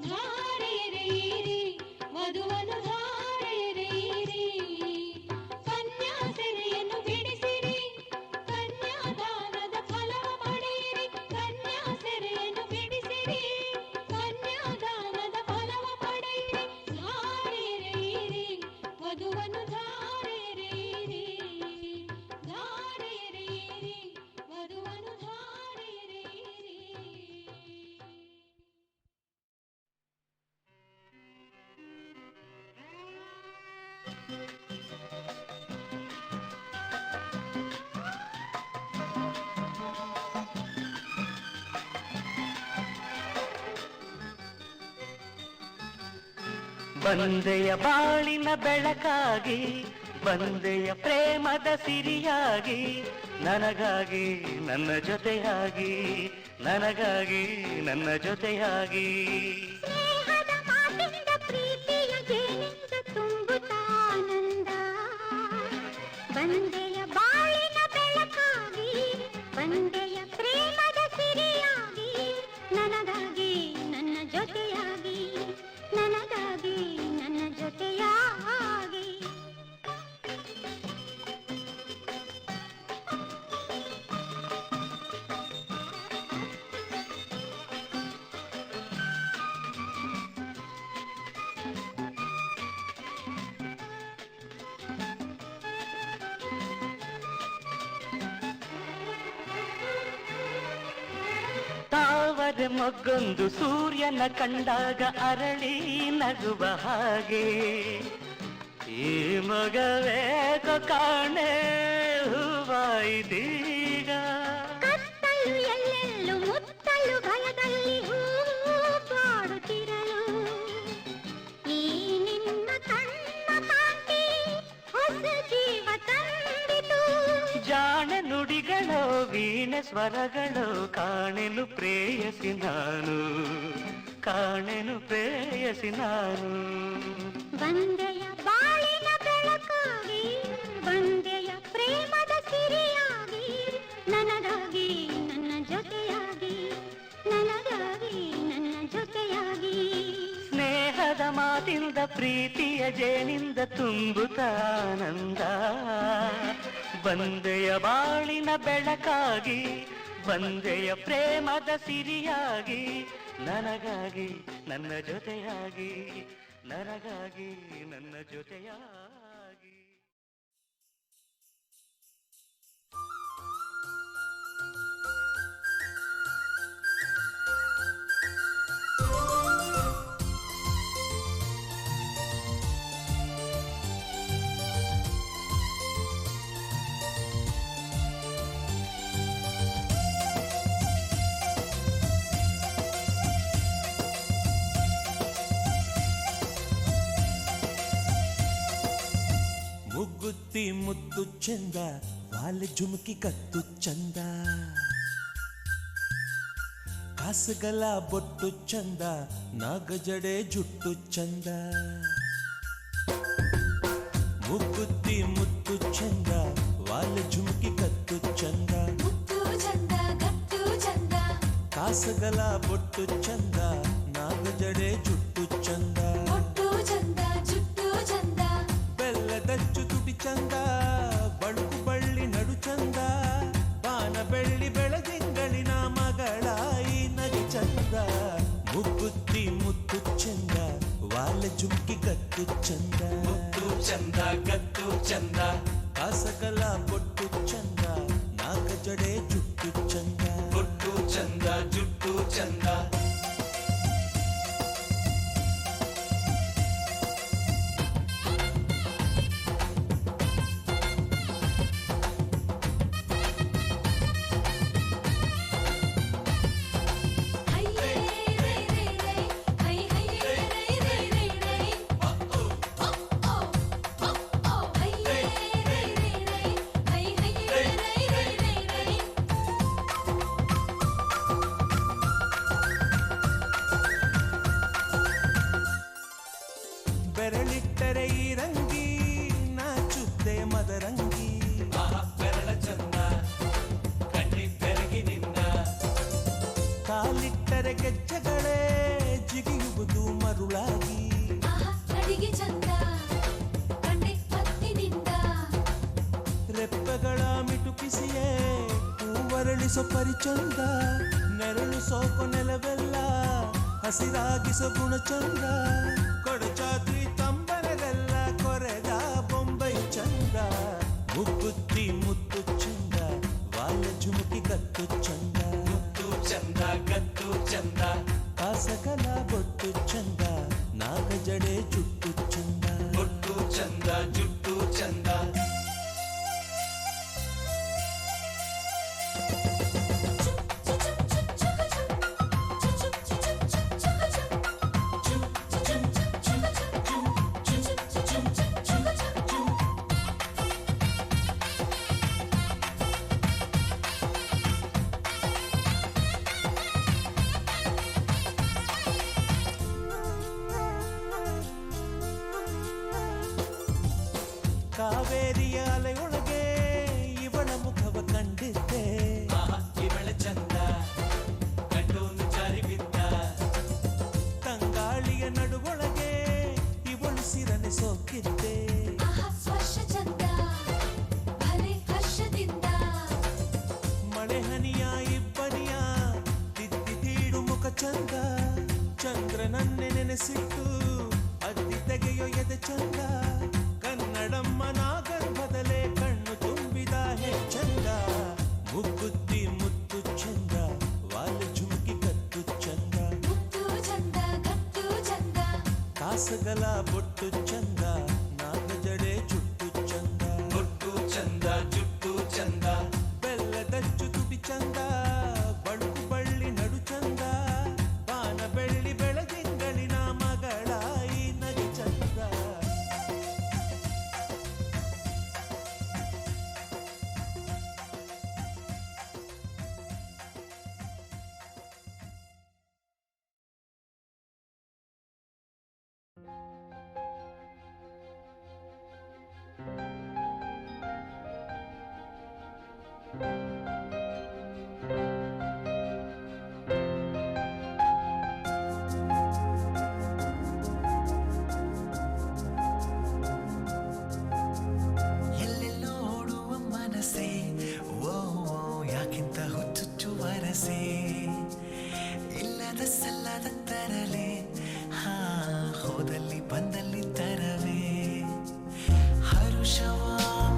ಧಾರೆ ಎರೆಯಿರಿ ವಧುವನು ಧಾರೆ ಎರೆಯಿರಿ ಕನ್ಯಾ ಸೆರೆಯನ್ನು ಬಿಡಿಸಿರಿ ಕನ್ಯಾದಾನದ ಫಲವ ಪಡೆಯಿರಿ ಕನ್ಯಾ ಸೆರೆಯನ್ನು ಬಿಡಿಸಿರಿ ಕನ್ಯಾದಾನದ ಫಲವ ಪಡೆಯಿರಿ ಧಾರೆ ಎರೆಯಿರಿ ವಧುವನ್ನು ಧಾರೆ ಎರೆಯಿರಿ ಧಾರೆ ಎರೆಯಿರಿ ವಧುವನ್ನು ಧಾರೆ ಎರೆಯಿರಿ. ಬಂದೆಯ ಬಾಳಿನ ಬೆಳಕಾಗಿ ಬಂದೆಯ ಪ್ರೇಮದ ಸಿರಿಯಾಗಿ ನನಗಾಗಿ ನನ್ನ ಜೊತೆಯಾಗಿ ನನಗಾಗಿ ನನ್ನ ಜೊತೆಯಾಗಿ ಸ್ನೇಹದ ಮಾತಿಂದ ಪ್ರೀತಿಯ ಜೇನಿಂದ ತುಂಬುತ್ತಾನಂದ ಬಂದೆಯ ಬಾಳಿನ ಬೆಳಕಾಗಿ ಬಂದೆಯ ಪ್ರೇಮದ ಸಿರಿಯಾಗಿ ನನಗಾಗಿ ನನ್ನ ಜೊತೆಯಾಗಿ ನನಗಾಗಿ ನನ್ನ ಜೊತೆಯಾಗಿ ತಾವರೆ ಮೊಗ್ಗೊಂದು ಸೂರ್ಯನ ಕಂಡಾಗ ಅರಳಿ ನಗುವ ಹಾಗೆ ಈ ಮಗವೇಕೋ ಕಾಣೆ ಹೂವಾಯಿದೀಗ ಕತ್ತಲು ಎಲ್ಲೆಲ್ಲೂ ಮುತ್ತಲು ಭಯದಲ್ಲಿ ಹೂಪಾಡುತ್ತಿರಲು ಈ ನಿನ್ನ ಕಣ್ಣ ಕಾಂತಿ ಹೊಸ ಜೀವ ತಂದಿತು ಜಾಣೆ ನುಡಿಗಳೋ ವೀಣೆ ಸ್ವರಗಳೋ ಕಾಣೆನು ಪ್ರೇಯಸಿ ನಾನು ಕಾಣೆನು ಪ್ರೇಯಸಿ ನಾನು ಬಂದೆಯ ಬಾಳಿನ ಬೆಳಕಾಗಿ ಬಂದೆಯ ಪ್ರೇಮದ ಸಿರಿಯಾಗಿ ನನಗಾಗಿ ನನ್ನ ಜೊತೆಯಾಗಿ ನನಗಾಗಿ ನನ್ನ ಜೊತೆಯಾಗಿ ಸ್ನೇಹದ ಮಾತಿಂದ ಪ್ರೀತಿಯ ಜೇನಿಂದ ತುಂಬುತ್ತಾನಂದ ಬಂದೆಯ ಬಾಳಿನ ಬೆಳಕಾಗಿ ಬಂದೆಯ ಪ್ರೇಮದ ಸಿರಿಯಾಗಿ ನನಗಾಗಿ ನನ್ನ ಜೊತೆಯಾಗಿ ನನಗಾಗಿ ನನ್ನ ಜೊತೆಯಾಗಿ ಮುಗ್ಗುತ್ತಿ ಮುತ್ತು ಚಂದ ವಾಲೆ ಜುಮುಕಿ ಕತ್ತು ಚಂದ ಕಾಸುಗಲ ಬೊಟ್ಟು ಚಂದ ನಾಗಜಡೆ ಜುಟ್ಟು ಚಂದ ಮುಗ್ಗುತ್ತಿ ಮುತ್ತು ಚಂದ ವಾಲೆ ಜುಮುಕಿ ಕತ್ತು ಚಂದ ಮುತ್ತು ಚಂದ ಗಟ್ಟು ಚಂದ ಕಾಸುಗಲ ಬೊಟ್ಟು ಚಂದ ನಾಗಜಡೆ ಜುಟ್ಟು ಚಂದ ಒಟ್ಟು ಚಂದ ಜುಟ್ಟು ಚಂದ ಬೆಲ್ಲದಚ್ಚು ತುಟಿ ಚಂದ ಬಳುಕು ಬಳ್ಳಿ ನಡು ಚಂದ ಬಾನ ಬೆಳ್ಳಿ ಬೆಳದಿಂಗಳಿನ ಮಗಳಾಯಿ ನಗೆ ಚಂದ ಮುಗ್ಗುತ್ತಿ ಮುತ್ತು ಚಂದ ವಾಲೆ ಜುಮ್ಕಿ ಗತ್ತು ಚಂದ ಮುತ್ತು ಚಂದ ಗತ್ತು ಚಂದ ಕಾಸಗಲ ಬೊಟ್ಟು ಚಂದ ನಾಗ ಜಡೆ ಜುಟ್ಟು ಚಂದ ಬೊಟ್ಟು ಚಂದ ಜುಟ್ಟು ಚಂದ ಕಂಡರೆ ಗೆಜ್ಜೆಗಳೇ ಜಿಗಿಯುವುದು ಮರುಳಾಗಿ. ನಡಿಗೆ ಚಂದ ಕಂಡೆ ಹತ್ತಿನಿಂದ ರೆಪ್ಪೆಗಳ ಮಿಟುಕಿಸಿಯೇ ಹೂವರಳಿಸೋ ಪರಿಚಂದ. ನೆರಳು ಸೋಕೋ ನೆಲವೆಲ್ಲ ಹಸಿರಾಗಿಸೋ ಗುಣಚಂದ. ಕೊಡಚಾದ್ರಿ ತಂಬರರೆಲ್ಲ ಕೊರೆದ ಬೊಂಬೈ ಚಂದ. ಮುಗುತ್ತಿ ಮುತ್ತು ಚಂದ ವಾಲ ಜುಮುಕಿ ಕತ್ತು ಚಂದ. ಮುತ್ತು ಚಂದ ಕತ್ತು ಚಂದ ಕಾಸಗಲ ಬೊಟ್ಟು ಚಂದ. ನಾಗ ಜಡೆ ಜುಟ್ಟು ಚಂದ. ಬೊಟ್ಟು ಚಂದ ಜುಟ್ಟು ಚಂದ. ಕಾವೇರಿಯ ಅಲೆಯೊಳಗೆ ಇವಳ ಮುಖವ ಕಂಡಿದ್ದೆ. ಇವಳ ಚಂದ ಕಂಡೋನು ಜಾರಿ ಬಿದ್ದ. ತಂಗಾಳಿಯ ನಡುವೊಳಗೆ ಇವಳು ಸಿರನೆ ಸೋಕಿದ್ದೆ. ಸ್ಪರ್ಶ ಚಂದ ಭಲೆ ಹರ್ಷದಿಂದ ಮಳೆ ಹನಿಯ ಇಬ್ಬನಿಯ ತಿದ್ದಿ ತೀಡು ಮುಖ ಚಂದ. ಚಂದ್ರನನ್ನೆ ನೆನೆಸಿಟ್ಟು ಅದ್ದಿ ತೆಗೆಯೋ ಎದೆ ಚಂದ. ಕನ್ನಡಮ್ಮನ ಗರ್ಭದಲ್ಲೇ ಕಣ್ಣು ತುಂಬಿದ ಹೆಚ್ಚಂದ. ಮುಗುತ್ತಿ ಮುತ್ತು ಚಂದ ವಾಲ ಜುಮುಕಿ ಕತ್ತು ಚಂದ. ಮುತ್ತು ಚಂದ ಕತ್ತು ಚಂದ ಕಾಸಗಲ ಬೊಟ್ಟು ಚಂದ. ನಾಗ ಜಡೆ ಜುಟ್ಟು ಚಂದ. ಬೊಟ್ಟು ಚಂದ ಜುಟ್ಟು ಚಂದ. ಬೆಲ್ಲದಚ್ಚು ತುಟಿ ಚಂದ ಬಳುಕು ಬಳ್ಳಿ ನಡು ಚಂದ. ಪಾನ ಬೆಳ್ಳಿ ಬೆಳದಿಂಗಳಿನ ಮಗಳಾಯಿ ನಗೆ ಚಂದ. ಎಲ್ಲೆಲ್ಲೋ ಓಡುವ ಮನಸ್ಸೇ ಓ ಯಾಕಿಂತ ಹುಚ್ಚುಚ್ಚು ವರಸೆ. ಇಲ್ಲದ ಸಲ್ಲದ ತರಲೆ ಹೋದಲ್ಲಿ ಬಂದಲ್ಲಿ ತರವೇ. ಹರುಷವ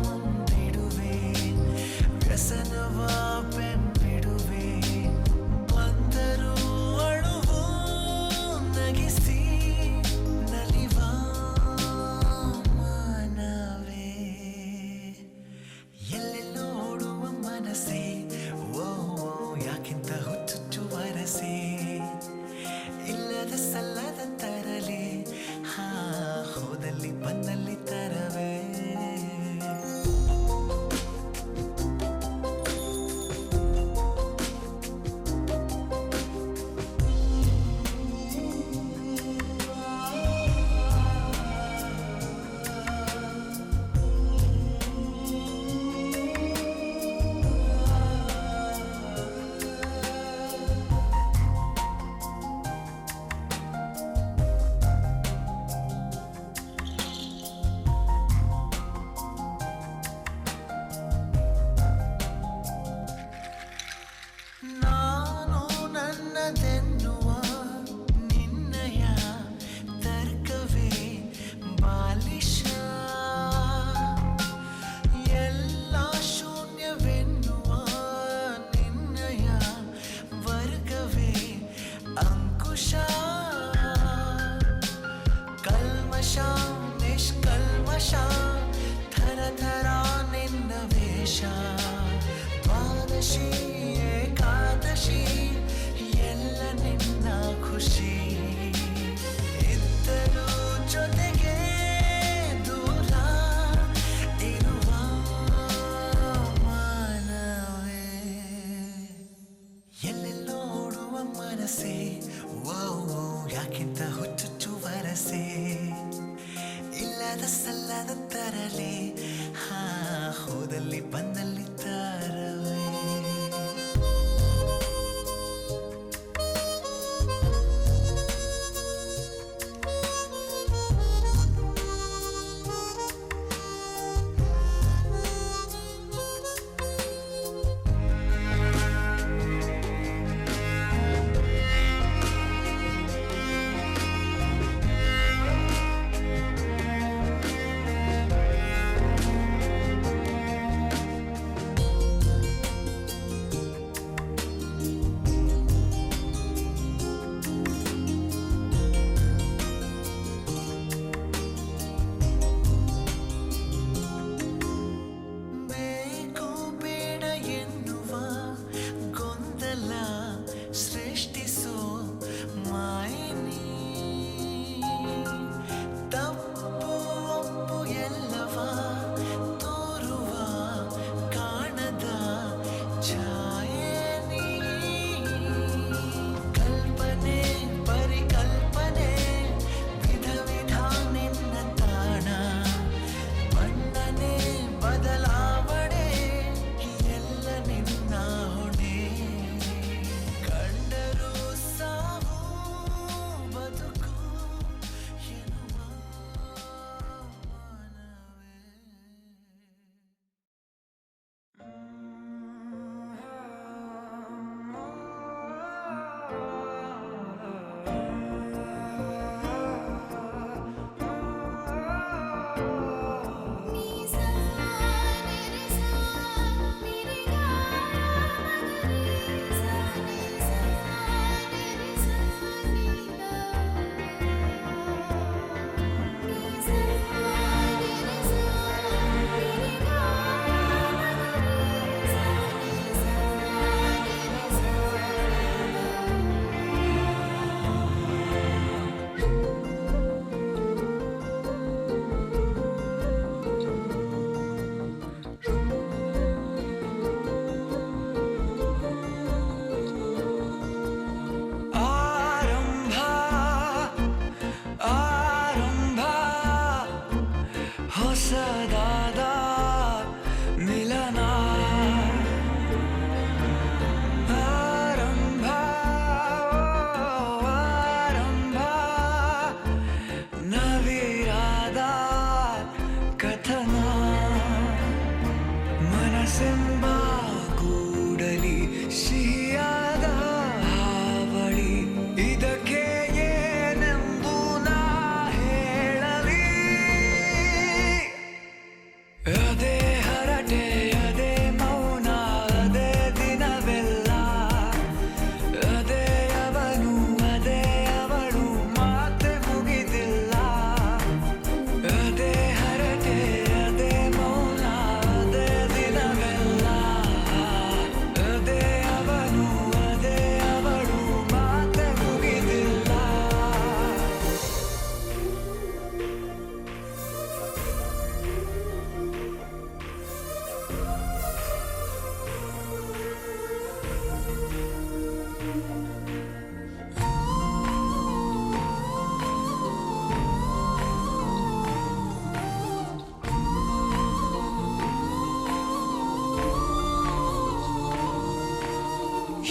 ಮುಂದಿಡುವೆ ವ್ಯಸನವ ಬೆನ್ಬಿಡುವೆ. ಬಂದರೂ ಅಳುವು ನಗಿಸಿ ನಲಿವ ಮಾನವೇ. ಎಲ್ಲೆಲ್ಲೋ ಓಡುವ ಮನಸ್ಸೇ ಓ ಯಾಕಿಂತ ಹುಚ್ಚುಚ್ಚು ವರಸೆ. ಇಲ್ಲದ ಸಲ್ಲದ ತರಲೆ ಹೋದಲ್ಲಿ ಬಂದಲ್ಲಿ ತರವೇ. ನಾನು ನನ್ನದೆನ್ನುವ ನಿನ್ನಯ ತರ್ಕವೇ ಬಾಲಿಶ. ಎಲ್ಲ ಶೂನ್ಯವೆನ್ನುವ ನಿನ್ನಯ ವರ್ಗವೇ ಅಂಕುಶ. ಕಲ್ಮಶ ನಿಷ್ಕಲ್ಮಶ ಥರ ಥರ ನಿನ್ನ ವೇಷ. ದ್ವಾದಶಿ ಏಕಾದಶಿ ಎಲ್ಲ ನಿನ್ನ ಖುಷಿ. ಇದ್ದರೂ ಜೊತೆಗೆ ದೂರ ಇರುವ ಮಾನವೇ. ಎಲ್ಲೆಲ್ಲೋ ಓಡುವ ಮನಸ್ಸೇ ಓ ಯಾಕಿಂತ ಹುಚ್ಚುಚ್ಚು ವರಸೆ. ಇಲ್ಲದ ಸಲ್ಲದ ತರಲೆ ಹೋದಲ್ಲಿ ಬಂದಲ್ಲಿ ತರವೇ.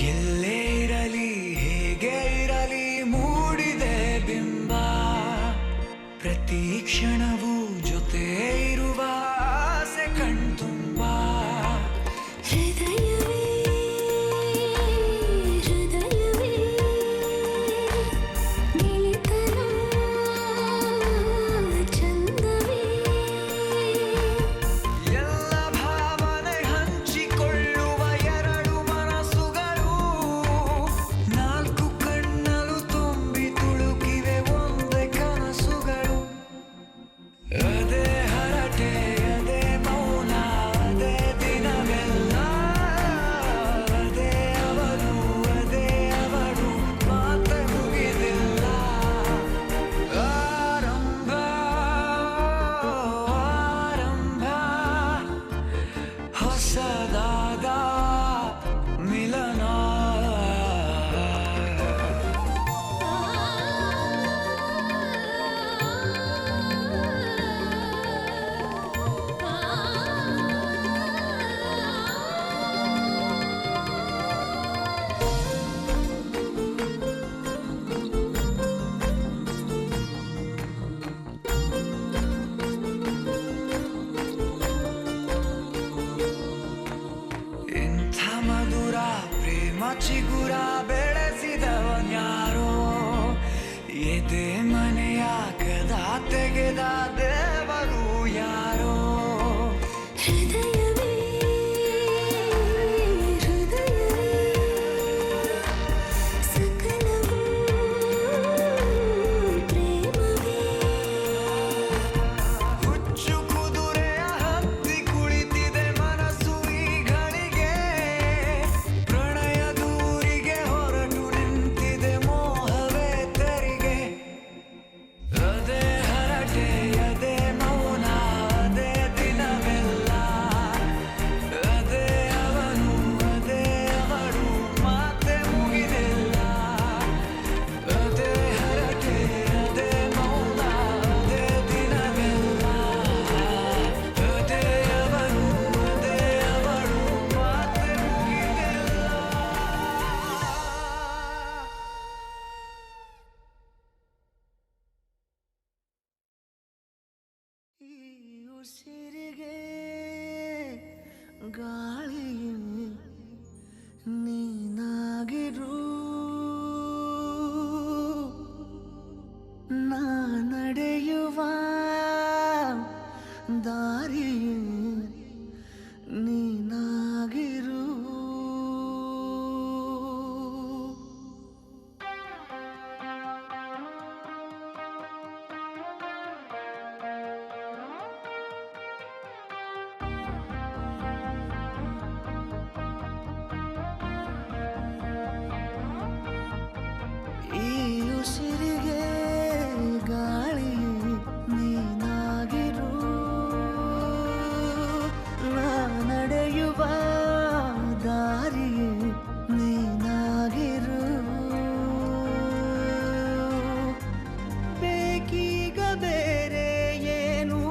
ಎಲ್ಲೇ ಇರಲಿ ಹೇಗೆ ಇರಲಿ ಮೂಡಿದೆ ಬಿಂಬ ಪ್ರತಿ ಕ್ಷಣವೂ ಜೊತೆ ಇರುವ ಆಸೆ ಕಣ್ತುಂಬ ಹೃದಯವೇ ಹೃದಯವೇ ಗೆಳೆತನ ಚಂದವೇ ಎಲ್ಲ ಭಾವನೆ ಹಂಚಿಕೊಳ್ಳುವ ಎರಡು ಮನಸ್ಸುಗಳು ನಾಲ್ಕು ಕಣ್ಣಲು ತುಂಬಿ ತುಳುಕಿವೆ ಒಂದೇ ಕನಸುಗಳು ಅದೇ ಹರಟೆ ಅದೇ ಮೌನ ಅದೇ ದಿನವೆಲ್ಲ ಅದೇ ಅವನು ಅದೇ ಅವಳು ಮಾತೆ ಮುಗಿದಿಲ್ಲ ಆರಂಭ ಆರಂಭ ಹೊಸದಾದ ಮಿಲನ ಇಂಥ ಮಧುರ ಪ್ರೇಮ ಚಿಗುರ ಬೆಳೆಸಿದವನ್ಯಾರೋ ಎದೆ ಮನೆಯ ಕದ ತೆಗೆದ ದೇವರು ಯಾರೋ ಹೃದಯವೇ ಹೃದಯವೇ ಸಕಲವೂ ಪ್ರೇಮವೇ ಹುಚ್ಚು ಕುದುರೆಯ ಹತ್ತಿ ಕುಳಿತಿದೆ ಮನಸ್ಸು ಈ ಗಳಿಗೆ ಪ್ರಣಯ ದೂರಿಗೆ ಹೊರಟು ನಿಂತಿದೆ ಮೋಹವೇ ತೆರಿಗೆ ಅದೇ ಹರಟೆ ಅದೇ ಮೌನ ಅದೇ ದಿನವೆಲ್ಲ ಅದೇ ಅವನು ಅದೇ ಅವಳು ಮಾತೆ ಮುಗಿದಿಲ್ಲ ಅದೇ ಹರಟೆ ಅದೇ ಮೌನ ಅದೇ ದಿನವೆಲ್ಲ ಅದೇ ಅವನು ಅದೇ ಅವಳು ಮಾತೆ ಮುಗಿದಿಲ್ಲ ಈ ಉಸಿರಿಗೆ ಗಾಳಿ ನೀನಾಗಿರು ನಾ ನಡೆಯುವ ದಾರಿ ನೀನಾಗಿರು ಈ ಉಸಿರಿಗೆ ಗಾಳಿ ನೀನಾಗಿರು ನಾ ನಡೆಯುವ ದಾರಿ ನೀನಾಗಿರು ಬೇಕೀಗ ಬೇರೆ ಏನು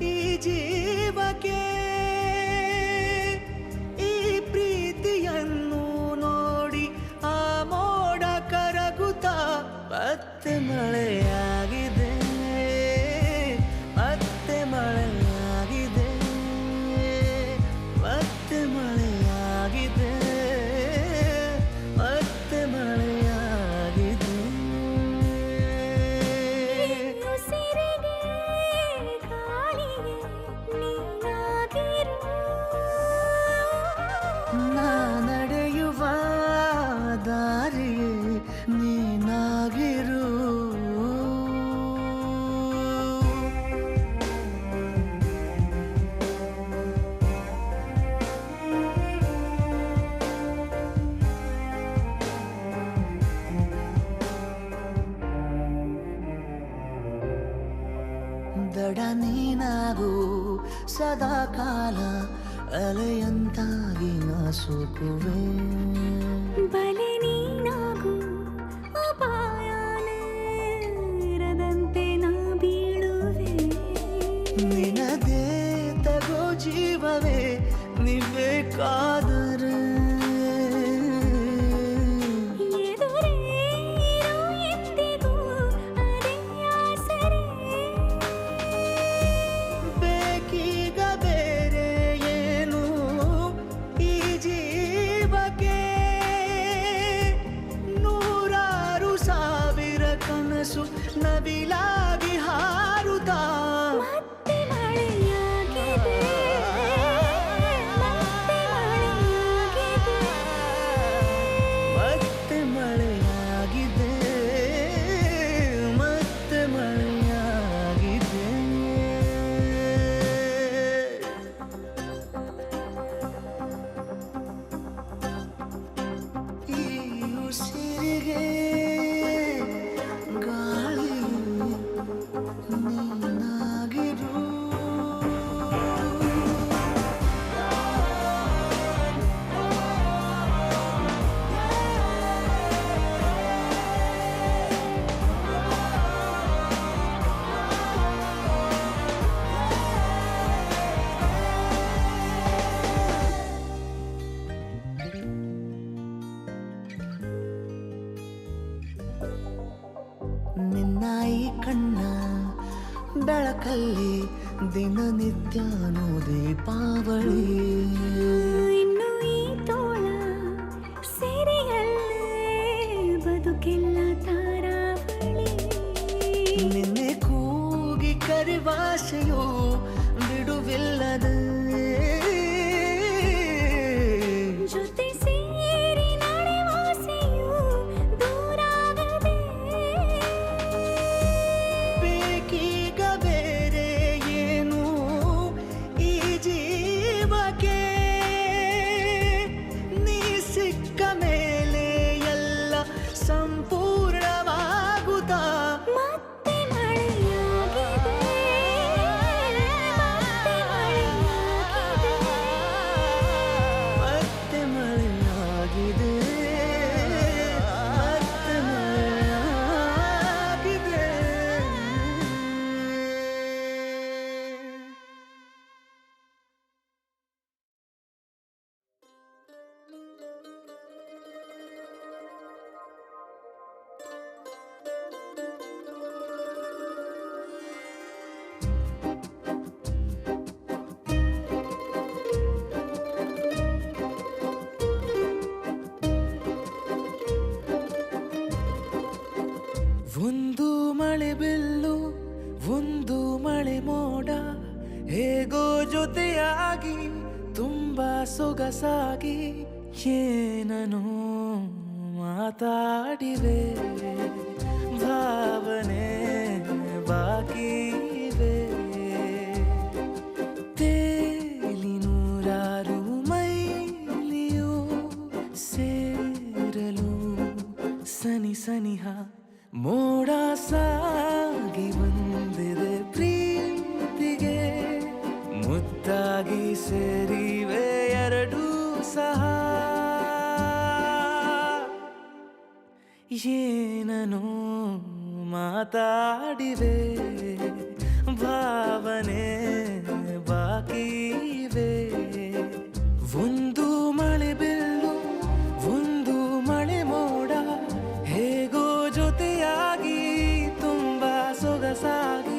ಈ ಜೀವಕ್ಕೆ ಈ ಪ್ರೀತಿಯನ್ನು ನೋಡಿ ಆ ಮೋಡ ಕರಗುತ್ತಾ ಮತ್ತೆ ಮಳೆಯಾಗಿದೆ ಮತ್ತೆ ಮಳೆಯಾಗಿದೆ ಮತ್ತೆ ಮಳೆಯಾಗಿದೆ ಮತ್ತೆ ಮಳೆಯಾಗಿದೆ ಉಸಿರಿಗೆ ಗಾಳಿಗೆ ನೀನಾಗಿರು ನಾ ನಡೆಯುವ ದಾರಿಗೆ ನೀನಾಗಿರು ದಡ ನೀನಾಗು ಸದಾ ಕಾಲ ಅಲೆಯಂತಾಗಿ ನಾ ಸೋಕುವೆ ಬಲೆ ನೀನಾಗು ಅಪಾಯನೇ ಇರದಂತೆ ನಾ ಬೀಳುವೆ ನಿನದೇ ತಗೋ ಜೀವವೇ ನೀ ಬೇಕಾದರೆ ಕಣ್ಣ ಬೆಳಕಲ್ಲಿ ದಿನನಿತ್ಯನೂ ದೀಪಾವಳಿ. ಇನ್ನು ಈ ತೋಳ ಸೆರೆಯಲ್ಲೇ ಬದುಕೆಲ್ಲ ತಾರಾವಳಿ. ನಿನ್ನೆ ಕೂಗಿ ಕರಿವಾಸೆಯು ಬಿಡುವಿಲ್ಲದೆ ಜೊತೆ ಸೇರಿ ನಡೆವಾಸೆಯು ದೂರಾಗದೆ. ಬೇಕೀಗ ಬೇರೆ ಏನು ಈ ಜೀವಕ್ಕೆ, ನೀ ಸಿಕ್ಕ ಮೇಲೆ ಎಲ್ಲ ಸಂಪೂರ್ಣವಾಗುತ್ತಾ. ಮತ್ತೆ ಮಳೆಯಾಗಿದೆ, ಮತ್ತೆ ಮಳೆಯಾಗಿದೆ. ಮತ್ತೆ ಮಳೆಯಾಗಿದೆ, ಮತ್ತೆ ಮಳೆಯಾಗಿದೆ. ಒಂದು ಮಳೆ ಬಿಲ್ಲು, ಒಂದು ಮಳೆ ಮೋಡ, ಹೇಗೋ ಜೊತೆಯಾಗಿ ತುಂಬಾ ಸೊಗಸಾಗಿ ಏನನು ಮಾತಾಡಿವೆ. ಭಾವನೆ ಬಾಕಿ ಇವೆ. ತೇಲಿ ನೂರಾರು ಮೈಲಿಯು ಸೇರಲು ಸನಿ ಸನಿಹ ಮೋಡ ಸಾಗಿ ಬಂದಿದೆ ಪ್ರೀತಿಗೆ. ಮುದ್ದಾಗಿ ಸೇರಿವೆ ಎರಡೂ ಸಹ. ಏನನು ಮಾತಾಡಿವೆ. ಭಾವನೆ ಬಾಕಿ ಇವೆ. ಒಂದು ಮಳೆ ಬಿಲ್ಲು, ಒಂದು ಮಳೆ ಮೋಡ, ಹೇಗೋ ಜೊತೆಯಾಗಿ ತುಂಬಾ ಸೊಗಸಾಗಿ.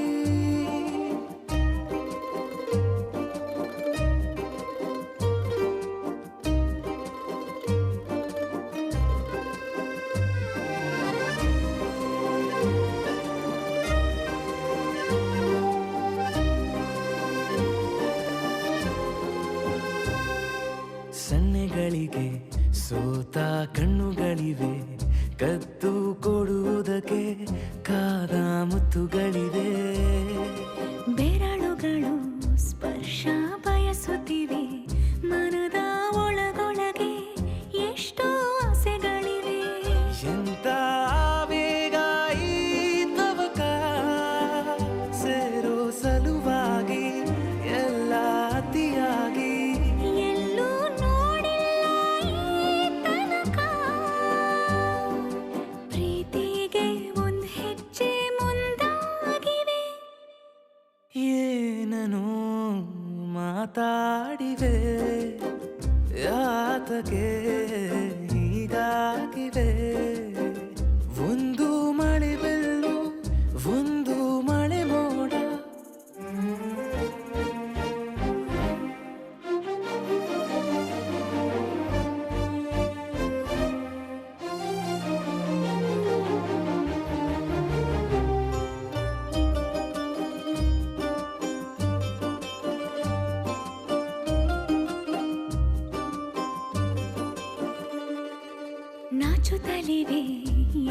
ಸನ್ನೆಗಳಿಗೆ ಸೋತ ಕಣ್ಣುಗಳಿವೆ, ಕದ್ದು ಕೊಡುವುದಕ್ಕೆ ಕಾದ ಮುತ್ತುಗಳಿವೆ. ಬೆರಳುಗಳು ಸ್ಪರ್ಶ ಬಯಸುತ್ತಿವೆ, ಮನದ ಒಳಗೊಳಗೆ ಎಷ್ಟೋ ಆಸೆಗಳಿವೆ. ಎಂತ ಆವೇಗ ಈ ತವಕ, ಸೇರೋ ಸಲುವಾಗಿ ಎಲ್ಲ ಅತಿಯಾಗಿ. ಎಲ್ಲೂ ನೋಡಿಲ್ಲ ಈ ತನಕ, ಪ್ರೀತಿಗೆ ಒಂದ್ ಹೆಜ್ಜೆ ಮುಂದಾಗಿವೆ. ಏನನು ಮಾತಾಡಿವೆ, ಯಾತಕ್ಕೆ ಹೀಗಾಗಿವೆ. ಒಂದು ಮಳೆ ಬೆಲ್ಲು, ಒಂದು ಮಳೆ ಮೋಡ. ನಾಚುತ್ತಲಿವೆ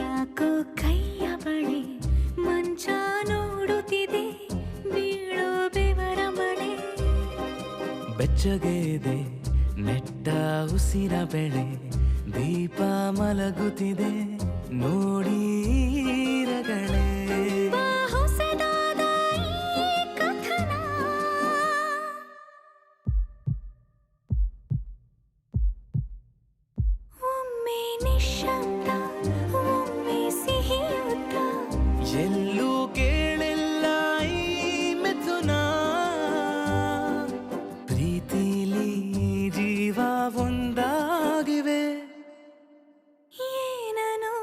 ಯಾಕೋ ಕೈಯ ಬಳೆ, ಮಂಚ ನೋಡುತ್ತಿದೆ ಬೀಳೋ ಬೆವರ ಮಳೆ. ಬೆಚ್ಚಗೆದೆ ನೆಟ್ಟ ಉಸಿರ ಬೆಳೆ, ದೀಪ ಮಲಗುತ್ತಿದೆ ನೋಡಿ ರಗಳೇ. ಬಾ ಹೊಸದಾದ ಈ ಕಥನ, ಒಮ್ಮೆ ನಿಶ್ಶಬ್ದ, ಒಮ್ಮೆ ಸಿಹಿಯುತ್ತ. ಎಲ್ಲೂ ಕೇಳಿಲ್ಲ ಈ ಮಿಥುನ, ಪ್ರೀತಿಲಿ ಜೀವ ಒಂದಾಗಿವೆ. ಏನನು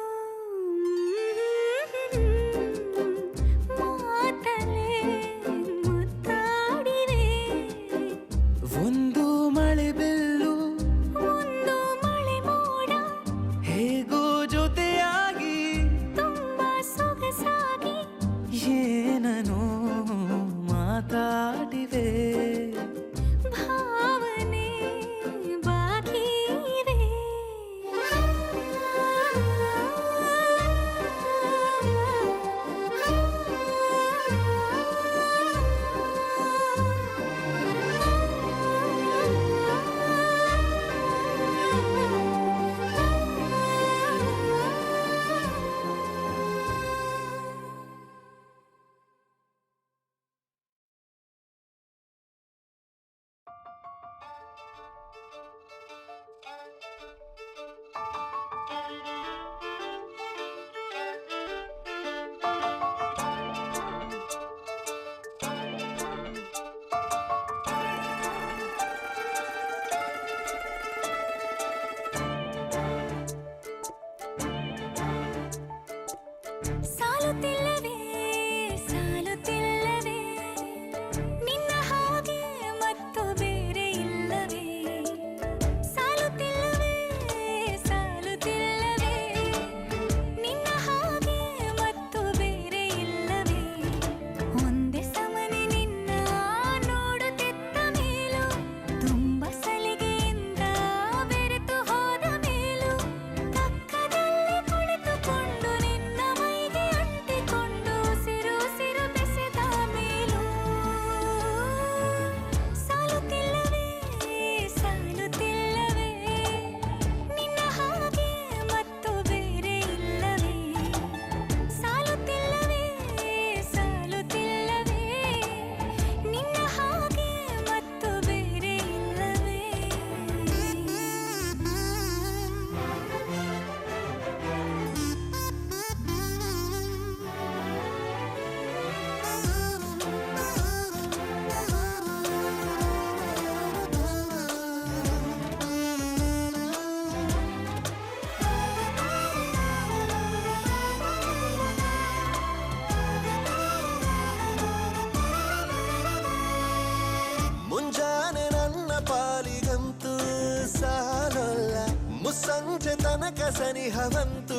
ಮುಸ್ಸಂಜೆ ತನಕ ಸನಿಹವಂತೂ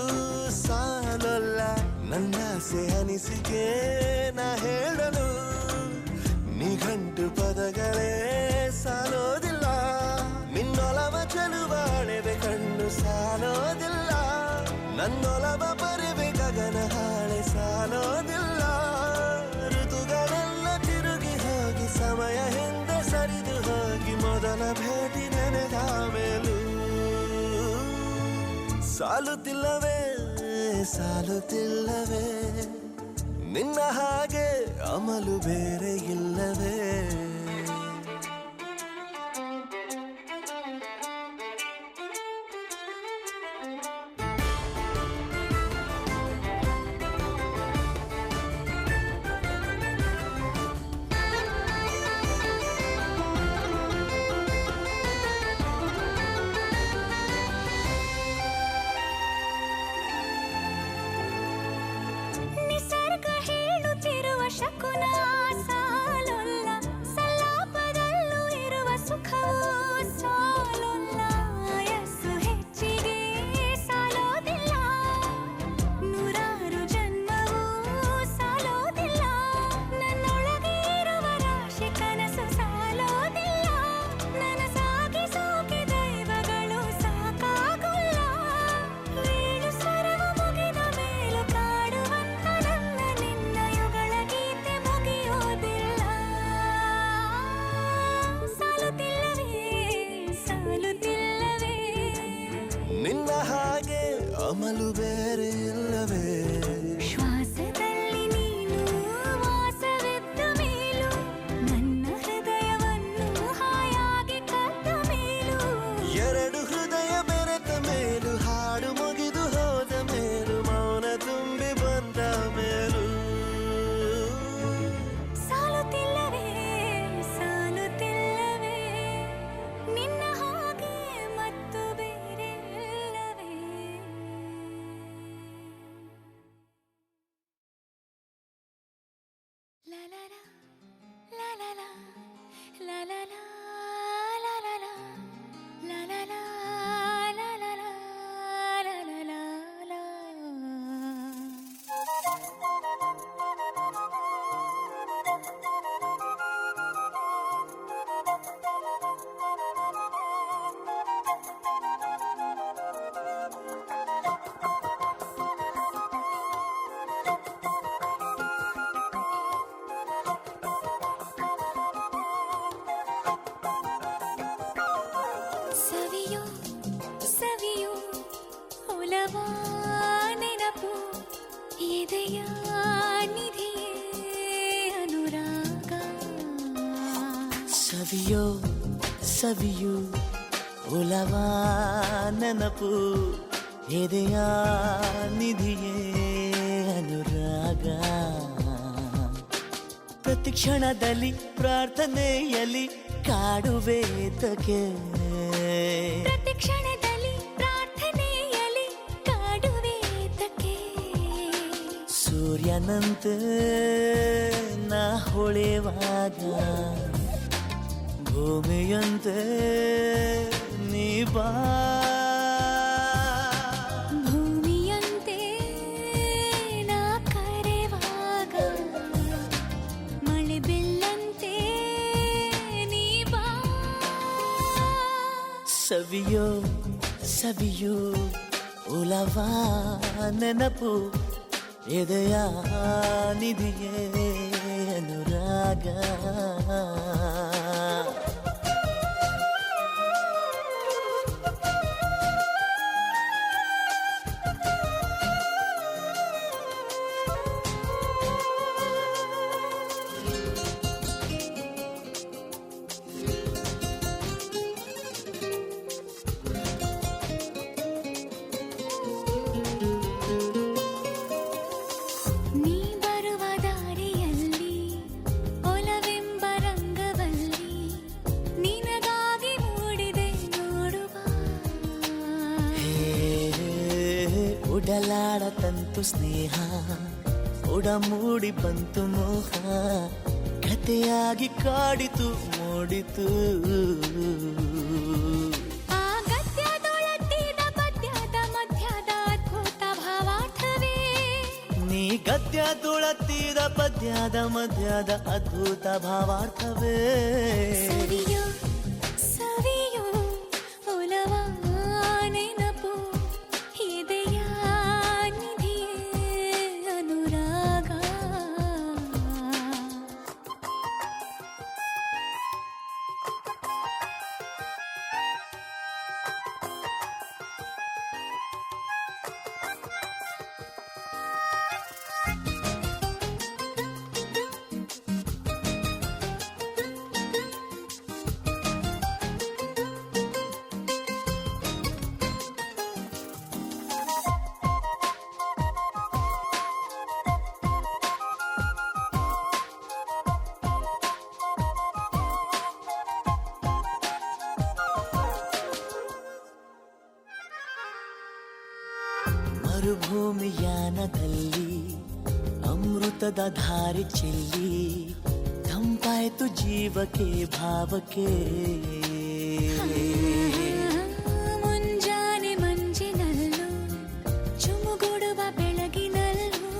ಸಾಲೊಲ್ಲ ನನ್ನಾಸೆ ಅನಿಸಿಕೆ ನಾ ಹೇಳಲು ನಿಘಂಟು ಪದಗಳೇ ಸಾಲೋದಿಲ್ಲ ನಿನ್ನೊಲವ ಚೆಲುವಾಳೆವೆ ಕಣ್ಣು ಸಾಲೋದಿಲ್ಲ ನನ್ನೊಲವ ಬರೆವೆ ಗಗನ ಹಾಳೆ ಸಾಲೋದಿಲ್ಲ ಋತುಗಳೆಲ್ಲ ತಿರುಗಿ ಹೋಗಿ ಸಮಯ ಹಿಂದೆ ಸರಿದು ಹೋಗಿ ಮೊದಲ ಭೇಟಿ ನೆನೆದ ಮೇಲೂ ಸಾಲುತ್ತಿಲ್ಲವೇ ಸಾಲುತ್ತಿಲ್ಲವೇ ನಿನ್ನ ಹಾಗೆ ಅಮಲು ಬೇರೆ ಇಲ್ಲವೇ ನಿಸರ್ಗ ಹೇಳುತ್ತಿರುವ ಶಕುನ ಸಾಲೊಲ್ಲ ಸಲಾಪದಲ್ಲೂ ಇರುವ ಸುಖವೂ ಸಾಲೊಲ್ಲ ಯಸ್ಸು ಹೆಚ್ಚಿಗೆ ಸಾಲೋದಿಲ್ಲ ನೂರಾರು ಜನ್ಮವೂ ಸಾಲೋದಿಲ್ಲ ನನ್ನೊಳಗೆ ಇರುವ ರಾಶಿ ಕನಸು ಸಾಲೋದಿಲ್ಲ ನನಸಾಗಿ ಸೋಕೆ ದೈವಗಳು ಸಾಕಾಗುಲ್ಲ ವೀಳು ಸ್ವರವು ಮುಗಿದ ಮೇಲೂ ಕಾಡುವಂತ ನನ್ನ ನಿನ್ನ ಯುಗಳ ಗೀತೆ ಮುಗಿಯೋದಿಲ್ಲ ಸಾಲುತ್ತಿಲ್ಲವೇ ಸಾಲುತ್ತಿಲ್ಲವೇ ನಿನ್ನ ಹಾಗೆ ಅಮಲು ಬೇರೆ ಇಲ್ಲವೇ ಶ್ವಾಸದಲ್ಲಿ ನೀನು ವಾಸವಿದ್ದ ಮೇಲೂ ನನ್ನ ಹೃದಯವನ್ನು ಹಾಯಾಗಿ ಕದ್ದ ಮೇಲೂ ಎರಡು ಹೃದಯ ಬೆರೆತ ಮೇಲೂ ಹಾಡು ಮುಗಿದು ಹೋದ ಮೇಲೂ ಮೌನ ತುಂಬಿ ಬಂದ ಮೇಲೂ ಸಾಲುತ್ತಿಲ್ಲವೇ ಸಾಲುತ್ತಿಲ್ಲವೇ ನಿನ್ನ ಹಾಗೆ ಮತ್ತು ಬೇರೆ ಇಲ್ಲವೇ ಲಲಲ ಲಲಲ ಲಲಲ ಲಲಲ ಲಲಲ ಲಲಲ ಸವಿಯೋ ಸವಿಯೋ ಒಲವಾ ನೆನಪು ಎದೆಯ ನಿಧಿಯೇ ಅನುರಾಗ ಸವಿಯೋ ಸವಿಯು ಉಲವಾ ನೆನಪು ಎದೆಯ ನಿಧಿಯೇ ಅನುರಾಗ ಪ್ರತಿ ಕ್ಷಣದಲ್ಲಿ ಪ್ರಾರ್ಥನೆಯಲ್ಲಿ ಕಾಡುವೇತಕ್ಕೆ ಪ್ರತಿ ಕ್ಷಣದಲ್ಲಿ ಪ್ರಾರ್ಥನೆಯಲ್ಲಿ ಕಾಡುವೇತಕ್ಕೆ ಸೂರ್ಯನಂತೆ ನಾ ಹೊಳೆವಾಗ ಭೂಮಿಯಂತೆ ನೀ ಬಾ ಭೂಮಿಯಂತೆ ನಾ ಕರೆವಾಗ ಮಳೆ ಬೆಳ್ಳಂತೆ ನೀ ಬಾ ಸವಿಯೋ ಸವಿಯು ಉಲವಾ ನೆನಪು ಎದೆಯ ನಿಧಿಯೇ ಅನುರಾಗ ನೀ ಬರುವ ದಾರಿಯಲ್ಲಿ ಒಲವೆಂಬ ರಂಗವಲ್ಲಿ ನಿನಗಾಗಿ ಮೂಡಿದೆ ನೋಡುವ ಉಡಲಾಡ ತಂತು ಸ್ನೇಹ ಉಡಮೂಡಿ ಬಂತು ಮೋಹ ಕಥೆಯಾಗಿ ಕಾಡಿತು ಮೂಡಿತು ಆ ಗದ್ಯದೊಳಟ್ಟಿದ ಗದ್ಯ ತುಳತ್ತಿದ ಪದ್ಯದ ಮಧ್ಯದ ಅದ್ಭುತ ಭಾವಾರ್ಥವೇ ಸವಿಯೋ ಸವಿಯೋ ಒಲವ ನೆನಪು ಇದೆಯ ನಿಧಿಯೇ ಅನುರಾಗ ಮರುಭೂಮಿಯಾನದಲ್ಲಿ ಅಮೃತದ ಧಾರೆ ಚೆಲ್ಲಿ ತಂಪಾಯ್ತು ಜೀವಕ್ಕೆ ಭಾವಕ್ಕೆ ಮುಂಜಾನೆ ಮಂಜಿನಲ್ಲೂ ಚುಮುಗುಡುವ ಬೆಳಗಿನಲ್ಲೂ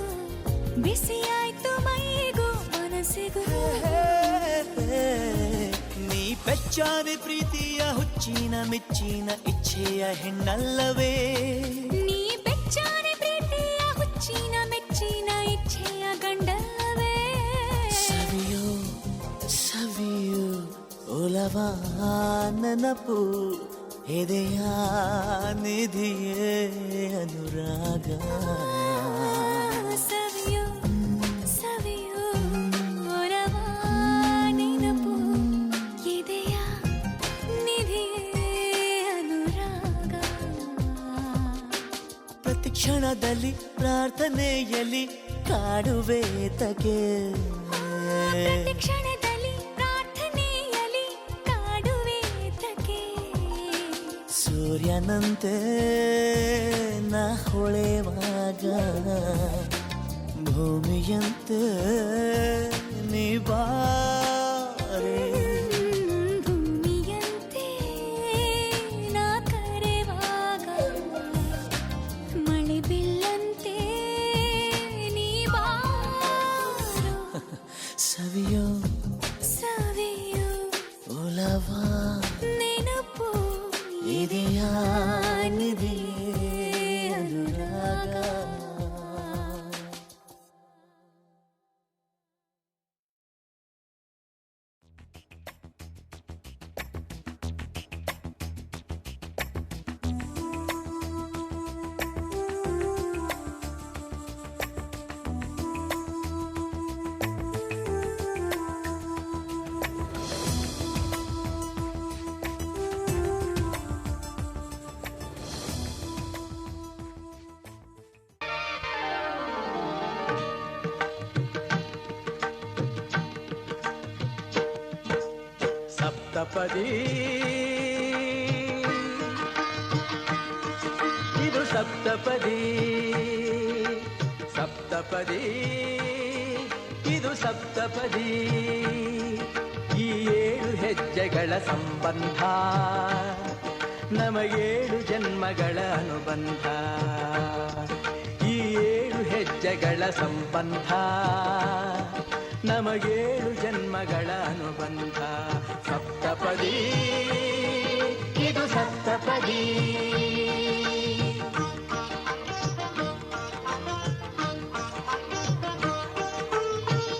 ಬಿಸಿಯಾಯ್ತು ಮೈಗೂ ಮನಸ್ಸಿಗೂ ನೀ ಪೆಚ್ಚಾದೆ ಪ್ರೀತಿಯ ಹುಚ್ಚಿನ ಮೆಚ್ಚಿನ ಇಚ್ಛೆಯ ಹೆಣ್ಣಲ್ಲವೇ ನೀ ಬೆಚ್ಚಾನೆ ಪ್ರೀತಿಯ ಹುಚ್ಚಿನ ಮೆಚ್ಚಿನ ಇಚ್ಛೆಯ ಗಂಡಲ್ಲವೇ ಸವಿಯೋ ಸವಿಯೋ ಒಲವ ನೆನಪು ಎದೆಯ ನಿಧಿಯೇ ಅನುರಾಗ ಸವಿಯೋ ಸವಿಯೋ ಒಲವ ನೆನಪು ಇದೆಯ ನಿಧಿಯೇ ಅನುರಾಗ ಪ್ರತಿ ಕ್ಷಣದಲ್ಲಿ ಪ್ರಾರ್ಥನೆಯಲ್ಲಿ ಕಾಡುವೆ ತಗೆ ಪ್ರತಿ ಕ್ಷಣದಲ್ಲಿ ಪ್ರಾರ್ಥನೆಯಲ್ಲಿ ಕಾಡುವೆ ತಗೆ ಸೂರ್ಯನಂತೆ ನಾ ಹೊಳೆವಾಗ ಭೂಮಿಯಂತೆ ನೀ ಬಾರೆ ಭೂಮಿಯಂತೆ ನಾ ಕರೆವಾಗ ಮಳೆ ಬಿಲ್ಲಂತೆ ನೀ ಬಾರೋ ಸವಿಯೋ ಸವಿಯೋ ಒಲವ ನೆನಪು ಇದೆಯ ನಿಧಿಯೇ ಅನುರಾಗ ಸಪ್ತಪದಿ ಇದು ಸಪ್ತಪದಿ ಸಪ್ತಪದಿ ಇದು ಸಪ್ತಪದಿ ಈ 7 ಹೆಜ್ಜೆಗಳ ಸಂಬಂಧ ನಮಗೇಳು ಜನ್ಮಗಳ ಅನುಬಂಧ ಈ 7 ಹೆಜ್ಜೆಗಳ ಸಂಬಂಧ ನಮಗೇಳು ಜನ್ಮಗಳ ಅನುಬಂಧ ಸಪ್ತಪದಿ ಇದು ಸಪ್ತಪದಿ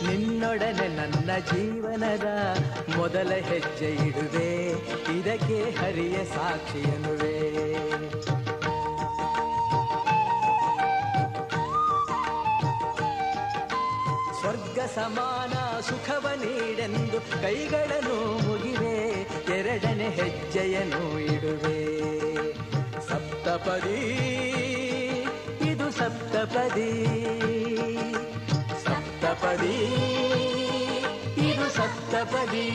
ನಿನ್ನೊಡನೆ ನನ್ನ ಜೀವನದ ಮೊದಲ ಹೆಜ್ಜೆ ಇಡುವೆ ಇದಕ್ಕೆ ಹರಿಯ ಸಾಕ್ಷಿ ಎನ್ನುವೆ ಸ್ವರ್ಗ ಸಮಾನ ಸುಖವ ನೀಡೆಂದು ಕೈಗಳನ್ನು ಮುಗಿವೆ ಎರಡನೇ ಹೆಜ್ಜೆಯನ್ನು ಇಡುವೆ ಸಪ್ತಪದಿ ಇದು ಸಪ್ತಪದಿ ಸಪ್ತಪದಿ ಇದು ಸಪ್ತಪದಿ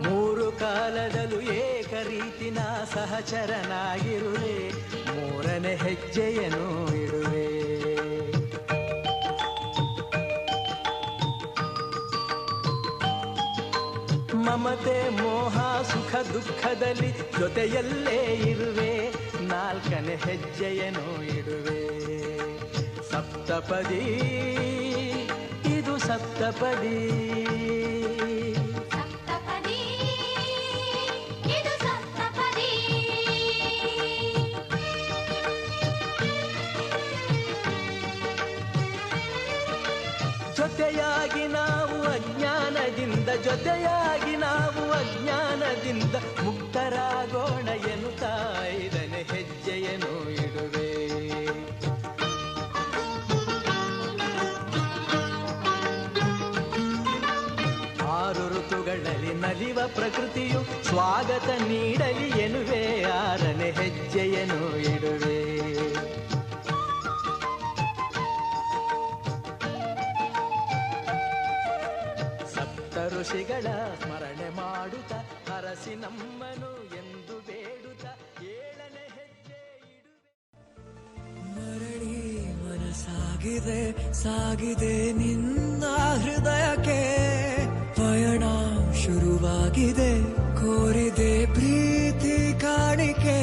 ಮೂರು ಕಾಲದಲ್ಲೂ ಏಕರೀತಿನ ಸಹಚರನಾಗಿರುವೆ ಮೂರನೇ ಹೆಜ್ಜೆಯನ್ನು ಇಡುವೆ ಮಮತೆ ಮೋಹ ಸುಖ ದುಃಖದಲ್ಲಿ ಜೊತೆಯಲ್ಲೇ ಇರುವೆ, ನಾಲ್ಕನೇ ಹೆಜ್ಜೆಯನ್ನು ಇಡುವೆ. ಸಪ್ತಪದಿ ಇದು ಸಪ್ತಪದಿ. ಸಪ್ತಪದಿ ಇದು ಸಪ್ತಪದಿ. ಜೊತೆಯಾಗಿ ನಾವು ಅಜ್ಞಾನದಿಂದ, ಜೊತೆಯಾಗಿ ನಾವು ಅಜ್ಞಾನದಿಂದ ಮುಕ್ತರಾಗೋಣ ಎನ್ನುತ್ತಾ ಐದನೇ ಹೆಜ್ಜೆಯನ್ನು ಇಡುವೆ. ಆರು ಋತುಗಳಲ್ಲಿ ನಲಿವ ಪ್ರಕೃತಿಯು ಸ್ವಾಗತ ನೀಡಲಿ ಎನ್ನುವೆ, ಆರನೇ ಹೆಜ್ಜೆಯನ್ನು ಇಡುವೆ. ಋಷಿಗಳ ಸ್ಮರಣೆ ಮಾಡುತ್ತ ಹರಸಿ ನಮ್ಮನು ಎಂದು ಬೇಡುತ್ತ ಏಳನೇ ಹೆಜ್ಜೆ ಇಡುವೆ. ಮರಳಿ ಮನಸಾಗಿದೆ ಸಾಗಿದೆ ನಿನ್ನ ಹೃದಯಕ್ಕೆ, ಪಯಣ ಶುರುವಾಗಿದೆ ಕೋರಿದೆ ಪ್ರೀತಿ ಕಾಣಿಕೆ.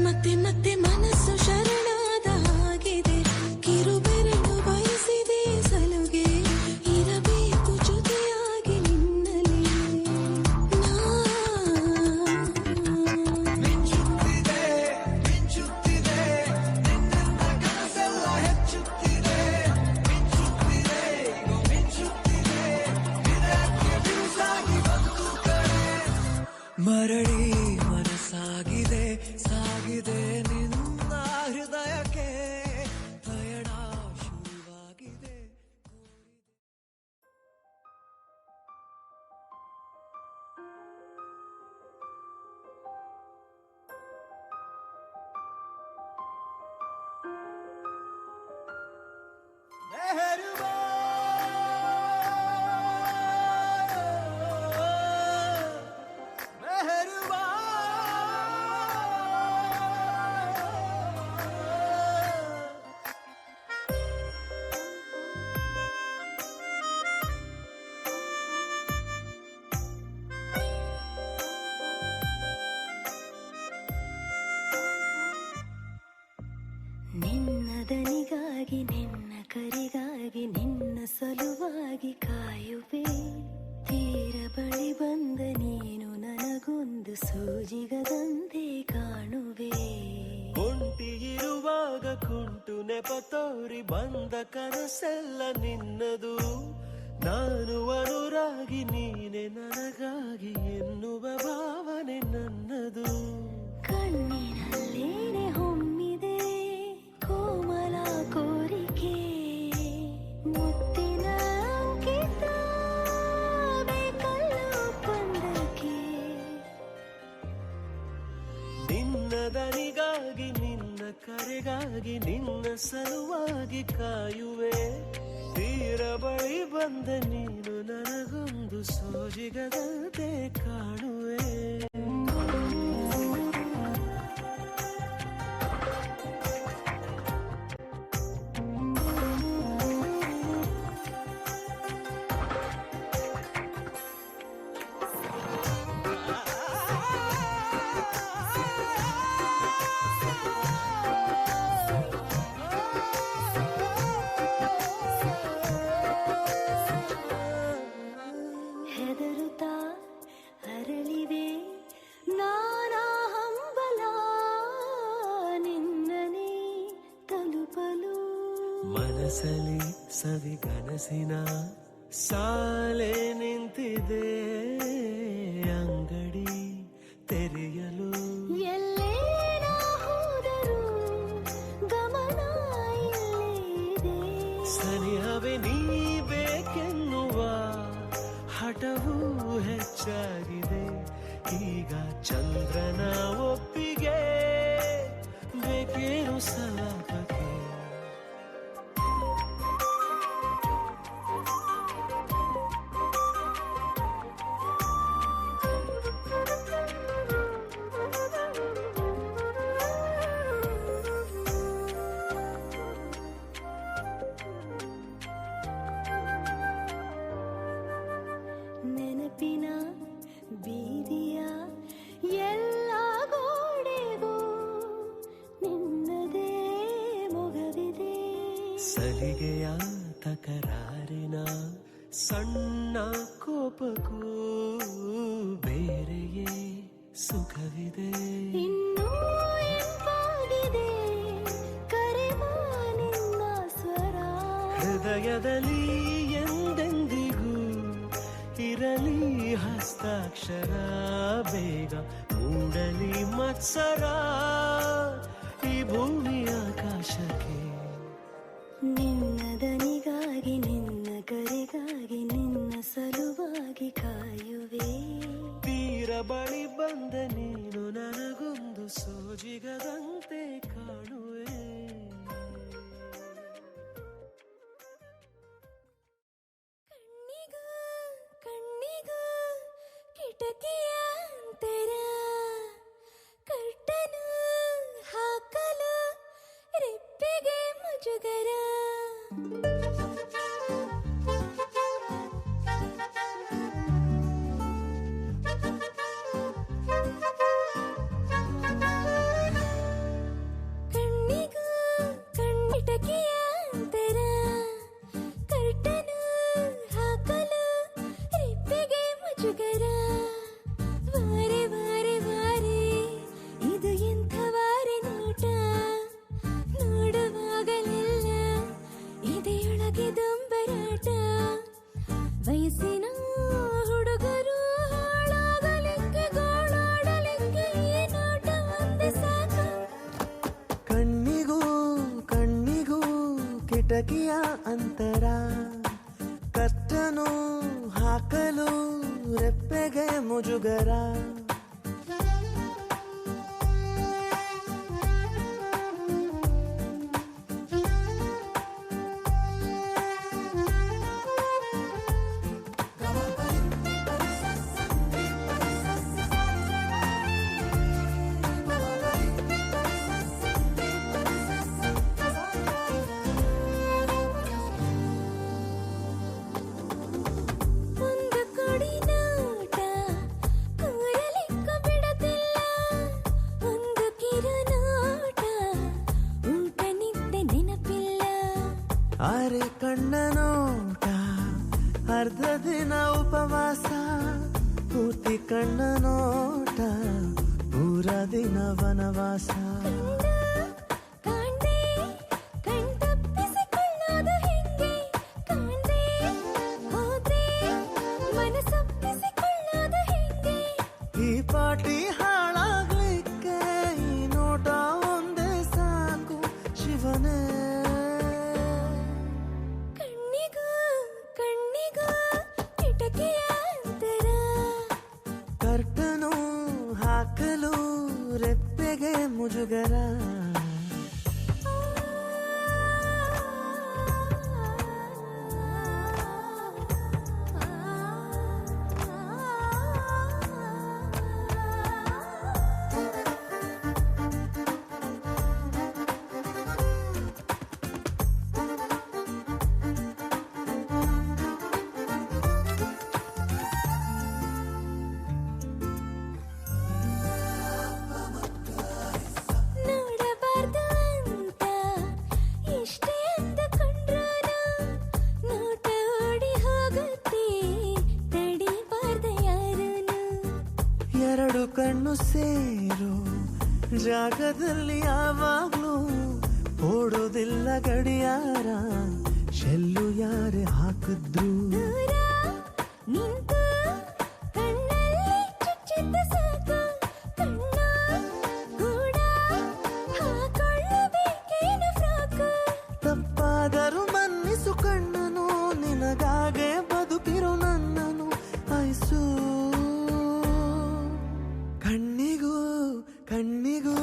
ಮತ್ತೆ ಮತ್ತೆ ಮನಸ್ಸು ಶರಣಾದ ಹಾಗಿದೆ, ಕಿರುಬೆರಳು ಬಯಸಿದೆ ಸಲುಗೆ, ಇರಬೇಕು ಜೊತೆಯಾಗಿ ನಿನ್ನಲ್ಲಿ ಮಿಂಚುತ್ತಿದೆ ಮಿಂಚುತ್ತಿದೆ ನಿನ್ನಿಂದ ಕನಸೆಲ್ಲ ಹೆಚ್ಚುತ್ತಿದೆ, ಮಿಂಚುತ್ತಿದೆ ಮಿಂಚುತ್ತಿದೆ ಇದಕ್ಕೆ ಬಿರುಸಾಗಿ ಬಂತು ಕಡೆ. ಮರಳಿ ಮನಸ್ಸಾಗಿದೆ ಸಾಗಿದೆ ನಿನ್ನ ಹೃದಯಕ್ಕೆ, ಪಯಣ ಶುರುವಾಗಿದೆ. ನಿನ್ನ ದನಿಗಾಗಿ ನಿನ್ನ ಕರೆಗಾಗಿ ನಿನ್ನ ಸಲುವಾಗಿ ಕಾಯುವೆ, ತೀರ ಬಳಿ ಬಂದ ನೀನು ನನಗೊಂದು ಸೂಜಿಗದಂತೆ ಕಾಣುವೆ. ಒಂಟಿಗಿರುವಾಗ ಕುಂಟು ನೆಪ ತೋರಿ ಬಂದ ಕನಸೆಲ್ಲ ನಿನ್ನದು, ನಾನು ಅನುರಾಗಿ ನೀನೆ ನನಗಾಗಿ ಎನ್ನುವ ಭಾವನೆ ನನ್ನದು. ಕಣ್ಣಿನಲ್ಲೇನೆ ಹೊಮ್ಮಿದೆ ಕೋಮಲ ಕೋರಿಕೆ, ಮುತ್ತಿನ ಅಂಕಿತ ಬೇಕಲ್ಲ ಒಪ್ಪಂದಕ್ಕೆ. ನಿನ್ನ ದನಿಗಾಗಿ ನಿನ್ನ ಕರೆಗಾಗಿ ನಿನ್ನ ಸಲುವಾಗಿ ಕಾಯುವೆ, ತೀರ ಬಳಿ ಬಂದ ನೀನು ನನಗೊಂದು ಸೋಜಿಗದಂತೆ ಕಾಣುವೆ. ಹೆದರುತ್ತಾ ಅರಳಿದೆ ನಾನಾ ಹಂಬಲ, ನಿನ್ನನೇ ತಲುಪಲು. ಮನಸಲಿ ಸವಿಗನಸಿನ ಸಾಲೆ ನಿಂತಿದೆ, ಅಂಗಡಿ ತೆರೆಯಲು ಎಲ್ಲೇ ನಾ ಹೋದರೂ ಗಮನ ಇಲ್ಲೇ ಇದೆ. ಸನಿಹವೇ ನೀ ಬೇಕೆನ್ನುವ ಹಠವೂ ಹೆಚ್ಚಾಗಿದೆ, ಈಗ ಚಂದ್ರನ ಒಪ್ಪಿಗೆ ಬೇಕೇನು ಸಲಾಪಕ್ಕೆ. ನೆನಪಿನ ಬೀದಿಯ ಎಲ್ಲ ಗೋಡೆಗೂ ನಿನ್ನದೇ ಮೊಗವಿದೆ. ಸಲಿಗೆಯ ತಕರಾರಿನ ಸಣ್ಣ ಕೋಪಕ್ಕೂ ಬೇರೆಯೇ ಸುಖವಿದೆ. ಇನ್ನೂ ಎಂಪಾಗಿದೆ ಕರೆವ ನಿನ್ನ ಸ್ವರ. ಹೃದಯದಲ್ಲಿ ಎಂದೆಂದಿಗೂ ಇರಲಿ ಹಸ್ತಾಕ್ಷರ. ಬೇಗ ಮೂಡಲಿ ಮತ್ಸರ ಈ ಭೂಮಿ ಆಕಾಶಕ್ಕೆ. ನಿನ್ನ ದನಿಗಾಗಿ ನಿನ್ನ ಕರೆಗಾಗಿ ನಿನ್ನ ಸಲುವಾಗಿ ಕಾಯುವೆ. ತೀರ ಬಳಿ ಬಂದ ನೀನು ನನಗೊಂದು ಸೋಜಿಗದಂತೆ ಕಾಣುವೆ. ಕಣ್ಣಿಗೂ ಕಣ್ಣಿಗೂ ಕಿಟಕಿಯ ಅಂತರ ಕರ್ಟನು ಹಾಕಲು ರೆಪ್ಪೆಗೆ ಮುಜುಗರ. ಕಣ್ಣಿಗೂ ಕಣ್ಣಿಟಕಿಯ ಅಂತರ ಕರ್ಟನು ಹಾಕಲು ರೆಪ್ಪೆಗೆ ಮುಜುಗರ. ವಾರೆ ವಾರೆ ವಾರೆ ಇದು ಎಂಥ ವಾರೆ ನೋಟ. ನೋಡುವಾಗಲೆಲ್ಲ ಇದೆಯೊಳಗೆ ದೊಂಬರಾಟ. ವಯಸ್ಸಿನ ಹುಡುಗರು ಹಾಳಾಗಲಿಕ್ಕೆ ಗೋಳಾಡಲಿಕ್ಕೆ ಈ ನೋಟ ಒಂದೇ ಸಾಕು. ಕಣ್ಣಿಗೂ ಕಣ್ಣಿಗೂ ಕಿಟಕಿಯ ಅಂತರ ಕತ್ತನು ಹಾಕಲು ರೆಪ್ಪೆಗೆ ಮುಜುಗರ. ಒಂದು ಕೊಡಿ ನೋಟ ಕೂರಲಿಕ್ಕೂ ಬಿಡತಿಲ್ಲ. ಒಂದು ಕಿರು ನೋಟ ಊಟ ನಿದ್ದೆ ನೆನಪಿಲ್ಲ. ಅರೆ ಕಣ್ಣ ನೋಟ ಅರ್ಧ ದಿನ ಉಪವಾಸ. ಪೂರ್ತಿ ಕಣ್ಣ ನೋಟ ಪೂರ ದಿನ ವನವಾಸ. ಕಾಣ್ದೆ ಕಣ್ತಪ್ಪಿಸಿಕೊಳ್ಳೋದು ಹೆಂಗೆ. ಕಾಣ್ದೆ ಹೋದ್ರೆ ಮನಸ್ಸೊಪ್ಪಿಸಿಕೊಳ್ಳೋದು ಹೆಂಗೆ. ಈ ಪಾಟಿ ಹಾಳಾಗ್ಲಿಕ್ಕೆ ಈ ನೋಟ ಒಂದೇ ಸಾಕು ಶಿವನೇ. ಕಣ್ಣಿಗೂ ಕಣ್ಣಿಗೂ ಕಿಟಕಿಯ ಅಂತರ ಕರ್ಟನು ಹಾಕಲು ರೆಪ್ಪೆಗೆ ಮುಜುಗರ. ನೋಡಬಾರ್ದು ಅಂತ ಎಷ್ಟೇ ಅಂದುಕೊಂಡ್ರು ನೋಟ ಓಡಿ ಹೋಗುತ್ತೆ ತಡಿಬಾರ್ದ ಯಾರೂನು. ಎರಡು ಕಣ್ಣು ಸೇರೋ ಜಾಗದಲ್ಲಿ ಯಾವಾಗ್ಲೂ ಓಡೋದಿಲ್ಲ ಗಡಿಯಾರ. ಶೆಲ್ಲು ಯಾರೇ ಹಾಕಿದ್ರು ದೂರ ನಿಂತು ಕಣ್ಣಲ್ಲಿ ಚುಚ್ಚಿದ್ದ ಸಾಕು. ಕಣ್ಣ ಕೂಡ ಹಾಕೊಳ್ಳಬೇಕೇನು ಫ್ರಾಕು. ತಪ್ಪಾದರೂ ಮನ್ನಿಸು ಕಣ್ಣನು ನಿನಗಾಗೆ ಬದುಕಿರು ನನ್ನನು ಆಯ್ಸು. ಕಣ್ಣಿಗೂ ಕಣ್ಣಿಗೂ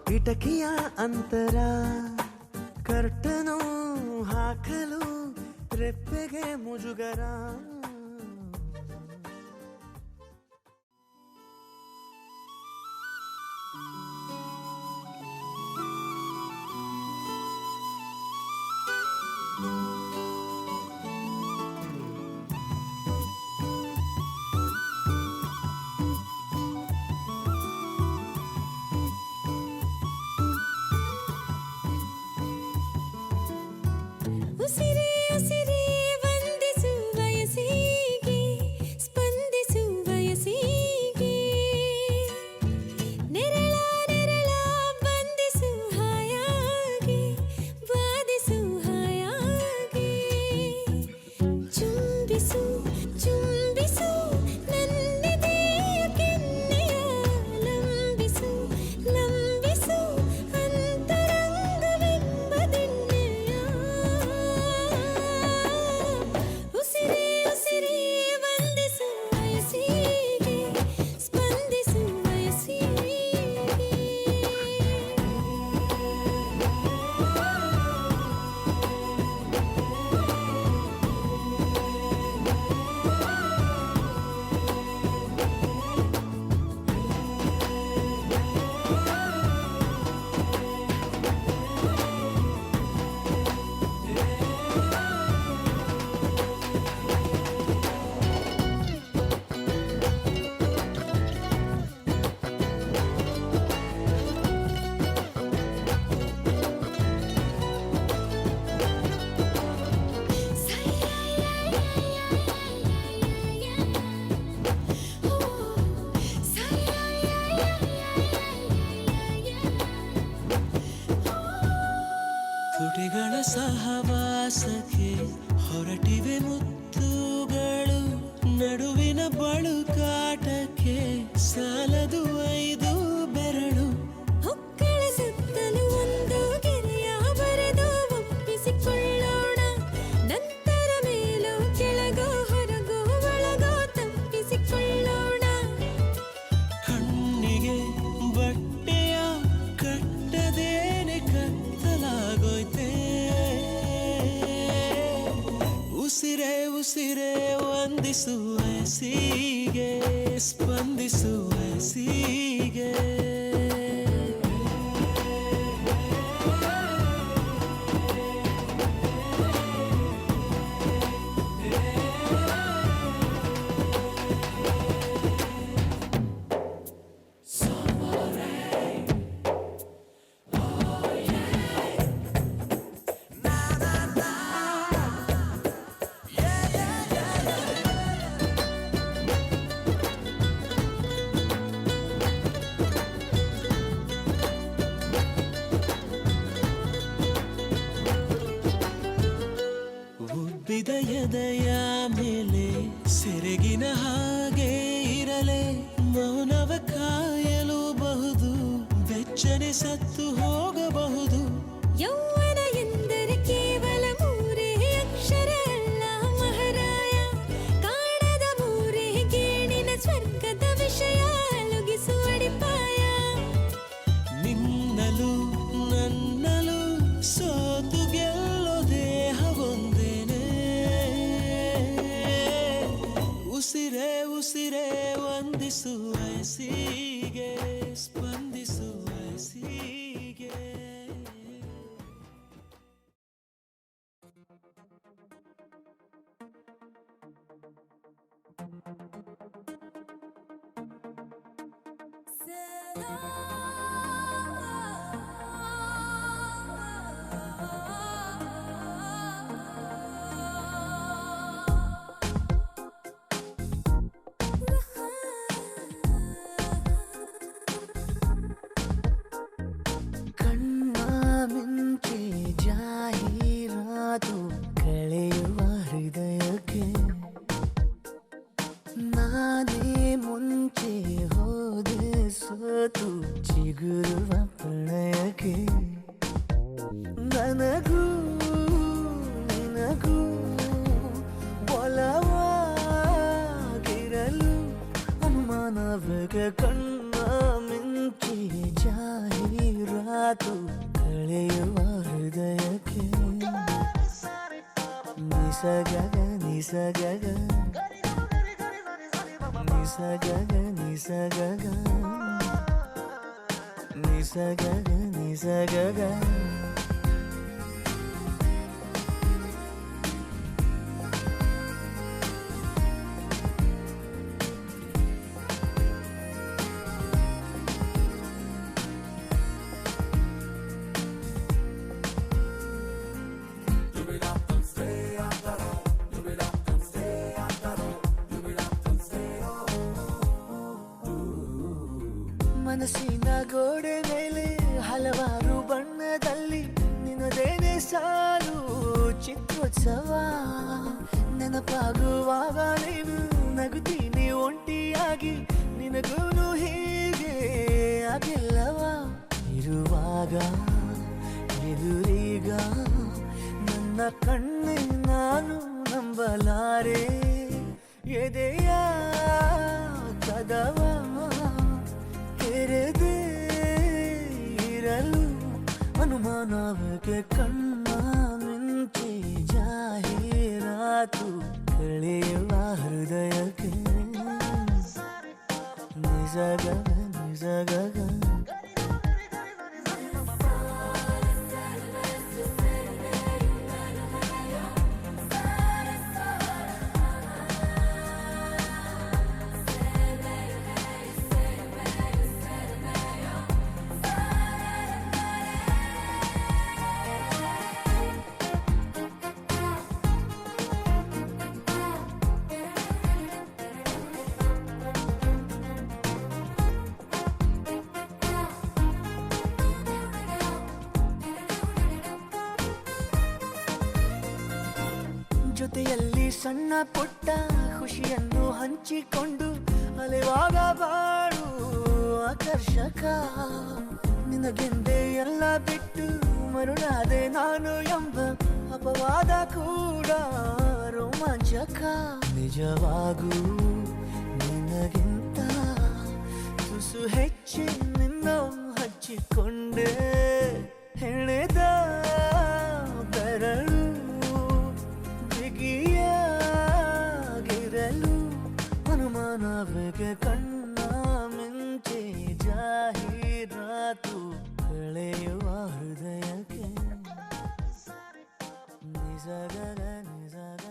ಕಿಟಕಿಯ ಅಂತರ ಕರ್ಟನು ಹಾಕಲು ರೆಪ್ಪೆಗೆ ಮುಜುಗರ. ಸಾಲದು 5 ಬೆರಳು ಹೊಕ್ಕಳ ಸುತ್ತಲೂ ಒಂದು ಗೆರೆಯ ಬರೆದು ಒಪ್ಪಿಸಿಕೊಳ್ಳೋಣ ನಂತರ ಮೇಲೋ ಕೆಳಗೋ ಹೊರಗೋ ಒಳಗೋ ತಪ್ಪಿಸಿಕೊಳ್ಳೋಣ ಕಣ್ಣಿಗೆ ಬಟ್ಟೆಯ ಕಟ್ಟದೇನೆ ಕತ್ತಲಾಗೋಯ್ತೆ ಉಸಿರೇ ಉಸಿರೇ ವಂದಿಸುವ ಸೀಗೆ ಸ್ಪಂದಿಸುವ ಸೀಗೆ ಉಬ್ಬಿದ ಎದೆಯ ಮೇಲೆ ಸೆರಗಿನ ಹಾಗೆ ಇರಲೆ ಮೌನವ ಕಾಯಲೂಬಹುದು ಬೆಚ್ಚನೆ ಸತ್ತು ಹೋಗಬಹುದು ಯೌವನ ಎಂದರೆ ಕೇವಲ 3 ಅಕ್ಷರ ಅಲ್ಲ ಮಹಾರಾಯ ಕಾಣದ 3 ಗೇಣಿನ ಸ್ವರ್ಗದ ವಿಷಯ ಅಲುಗಿಸುವ ಅಡಿಪಾಯ ನಿನ್ನಲು ನನ್ನಲು ಸೋತು ಗೆಲ್ಲೋ ದೇಹ ಒಂದೇನೆ ಉಸಿರೇ ಉಸಿರೇ ವಂದಿಸುವ ಸೀಗೆ ಸ್ಪಂದಿಸುವ ಸೀಗೆ ಕಣ್ಣ ಮಿಂಚೆ ಜಾಹೀರಾತು ಕಳೆಯುವ ಹೃದಯಕ್ಕೆ ನಾನೇ ಮುಂಚೆ ಹೋದೆ ಸೋತು ಚಿಗುರುವ ಪ್ರಣಯಕ್ಕೆ ನನಗೂ ನಿನಗೂ ಒಲವಾಗಿರಲು ಅನುಮಾನವೇ ಕಣ್ಣ ಮಿಂಚೆ ಜಾಹೀರಾತು ಕಳೆಯುವ ಹೃದಯಕ್ಕೆ ನಿಸಗಗ ನಿಸಗಗ ನಿಸಗಗ ನಿಸಗಗ ನಿಸಗಗ ನಿಸಗಗ ಮನಸ್ಸಿನ ಗೋಡೆ ಮೇಲೆ ಹಲವಾರು ಬಣ್ಣದಲ್ಲಿ ನಿನ್ನದೇನೆ ಸಾಲು ಚಿತ್ರೋತ್ಸವ ನೆನಪಾಗುವಾಗ ನೀನು ನಗುತ್ತೀನಿ ಒಂಟಿಯಾಗಿ ನಿನಗೂನು ಹೀಗೆ ಆಗಿಲ್ಲವ ಇರುವಾಗ ಎದುರೀಗ ನನ್ನ ಕಣ್ಣೆ ನಾನು ನಂಬಲಾರೆ ಎದೆಯ ಕದವ ತೆರೆದೇ ಇರಲು ಅನುಮಾನವಕ್ಕೆ ಕಣ್ಣ ಮಿಂಚೆ ಜಾಹೀರಾತು ಕಳೆಯುವ ಹೃದಯಕ್ಕೆ ನಿಸಗಗ ನಿಸಗಗ ಜೊತೆಯಲ್ಲಿ ಸಣ್ಣ ಪುಟ್ಟ ಖುಷಿಯನ್ನು ಹಂಚಿಕೊಂಡು ಅಲೆವಾಗ ಬಾಳು ಆಕರ್ಷಕ ನಿನಗೆಂದೇ ಎಲ್ಲ ಬಿಟ್ಟು ಮರುಳಾದೆ ನಾನು ಎಂಬ ಅಪವಾದ ಕೂಡ ರೋಮಾಂಚಕ ನಿಜವಾಗೂ ನಿನಗಿಂತ ತುಸು ಹೆಚ್ಚಿ ನಿನ್ನ ಹಚ್ಚಿಕೊಂಡೆ ಹೆಣೆದ ಬೆರಳು ಬಿಗಿಯಾಗಿರಲು ಅನುಮಾನವಿಗೆ ಕಣ್ಣ ಮಿಂಚೆ ಜಾಹೀರಾತು ಕಳೆಯುವ ಹೃದಯಕ್ಕೆ ನಿಜಗಲ ನಿಜಗಲ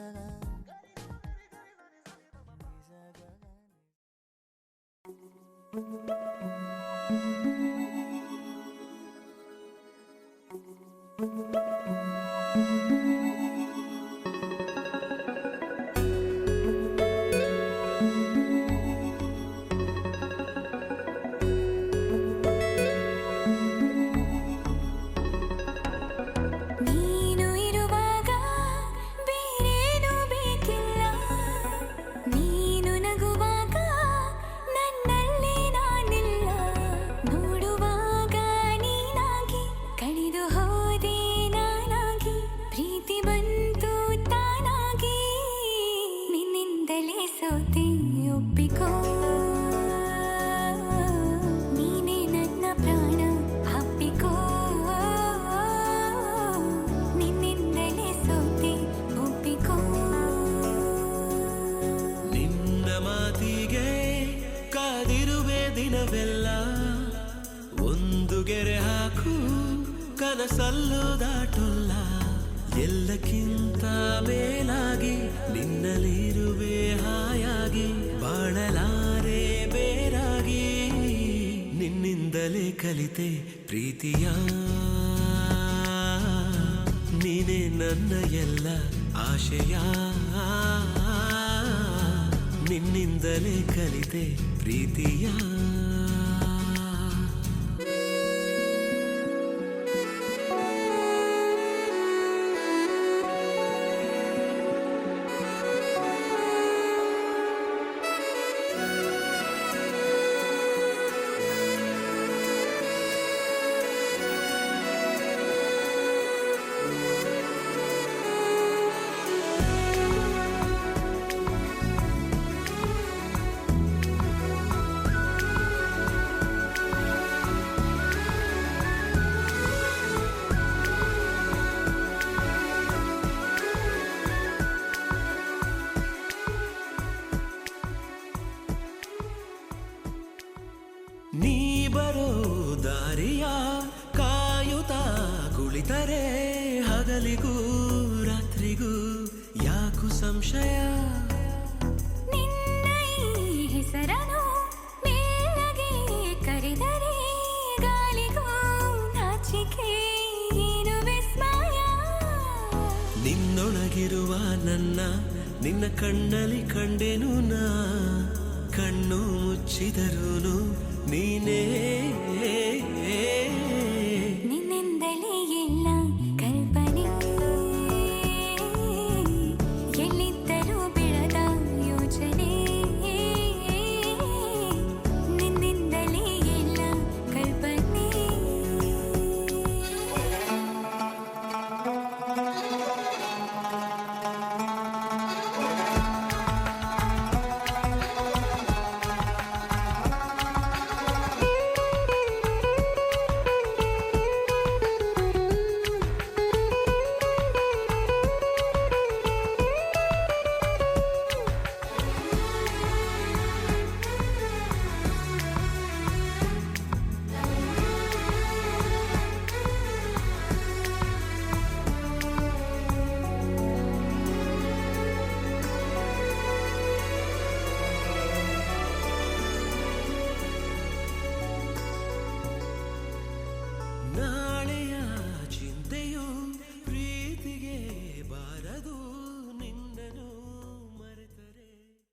ನೀನು ಇರುವಾಗ ಬೇರೇನೂ ಬೇಕಿಲ್ಲ ನೀನು ನಗುವಾಗ ನನ್ನಲ್ಲಿ ನಾನಿಲ್ಲ ನೋಡುವಾಗ ನೀನಾಗಿ ಕಳೆದು ಹೋದೆ ನಾನಾಗಿ ಪ್ರೀತಿ ಬಂತು ತಾನಾಗಿ ನಿನ್ನಿಂದಲೇ ಸೋತೆ ಒಪ್ಪಿಕೋ ನೀನೇ ನನ್ನ ಪ್ರಾಣ ಅಪ್ಪಿಕೋ ನಿನ್ನಿಂದಲೇ ಸೋತೆ ಒಪ್ಪಿಕೋ ನಿನ್ನ ಮಾತಿಗೆ ಕಾದಿರುವೆ ದಿನವೆಲ್ಲ ಒಂದು ಗೆರೆ ಹಾಕು ಕನಸಲ್ಲೂ ದಾಟುಲ್ಲ ಎಲ್ಲಕ್ಕಿಂತ ಮೇಲಾಗಿ ನಿನ್ನಲ್ಲಿರುವೆ ಹಾಯಾಗಿ ಬಾಳಲಾರೆ ಬೇರಾಗಿ ನಿನ್ನಿಂದಲೇ ಕಲಿತೆ ಪ್ರೀತಿಯ ನೀನೇ ನನ್ನ ಎಲ್ಲ ಆಶಯ ನಿನ್ನಿಂದಲೇ ಕಲಿತೆ ಪ್ರೀತಿಯ ನೀ ಬರೋ ದಾರಿಯ ಕಾಯುತ್ತಾ ಕುಳಿತರೆ ಹಗಲಿಗೂ ರಾತ್ರಿಗೂ ಯಾಕು ಸಂಶಯ ನಿನ್ನ ಈ ಹೆಸರನು ಮೇಲಗೆ ಕರೆದರೆ ಗಾಳಿಗೂ ನಾಚಿಕೆ ಏನು ವಿಸ್ಮಯ ನಿನ್ನೊಳಗಿರುವ ನನ್ನ ನಿನ್ನ ಕಣ್ಣಲ್ಲಿ ಕಂಡೆನು ನಾ ಕಣ್ಣು ಮುಚ್ಚಿದರೂನು ನೀನೇ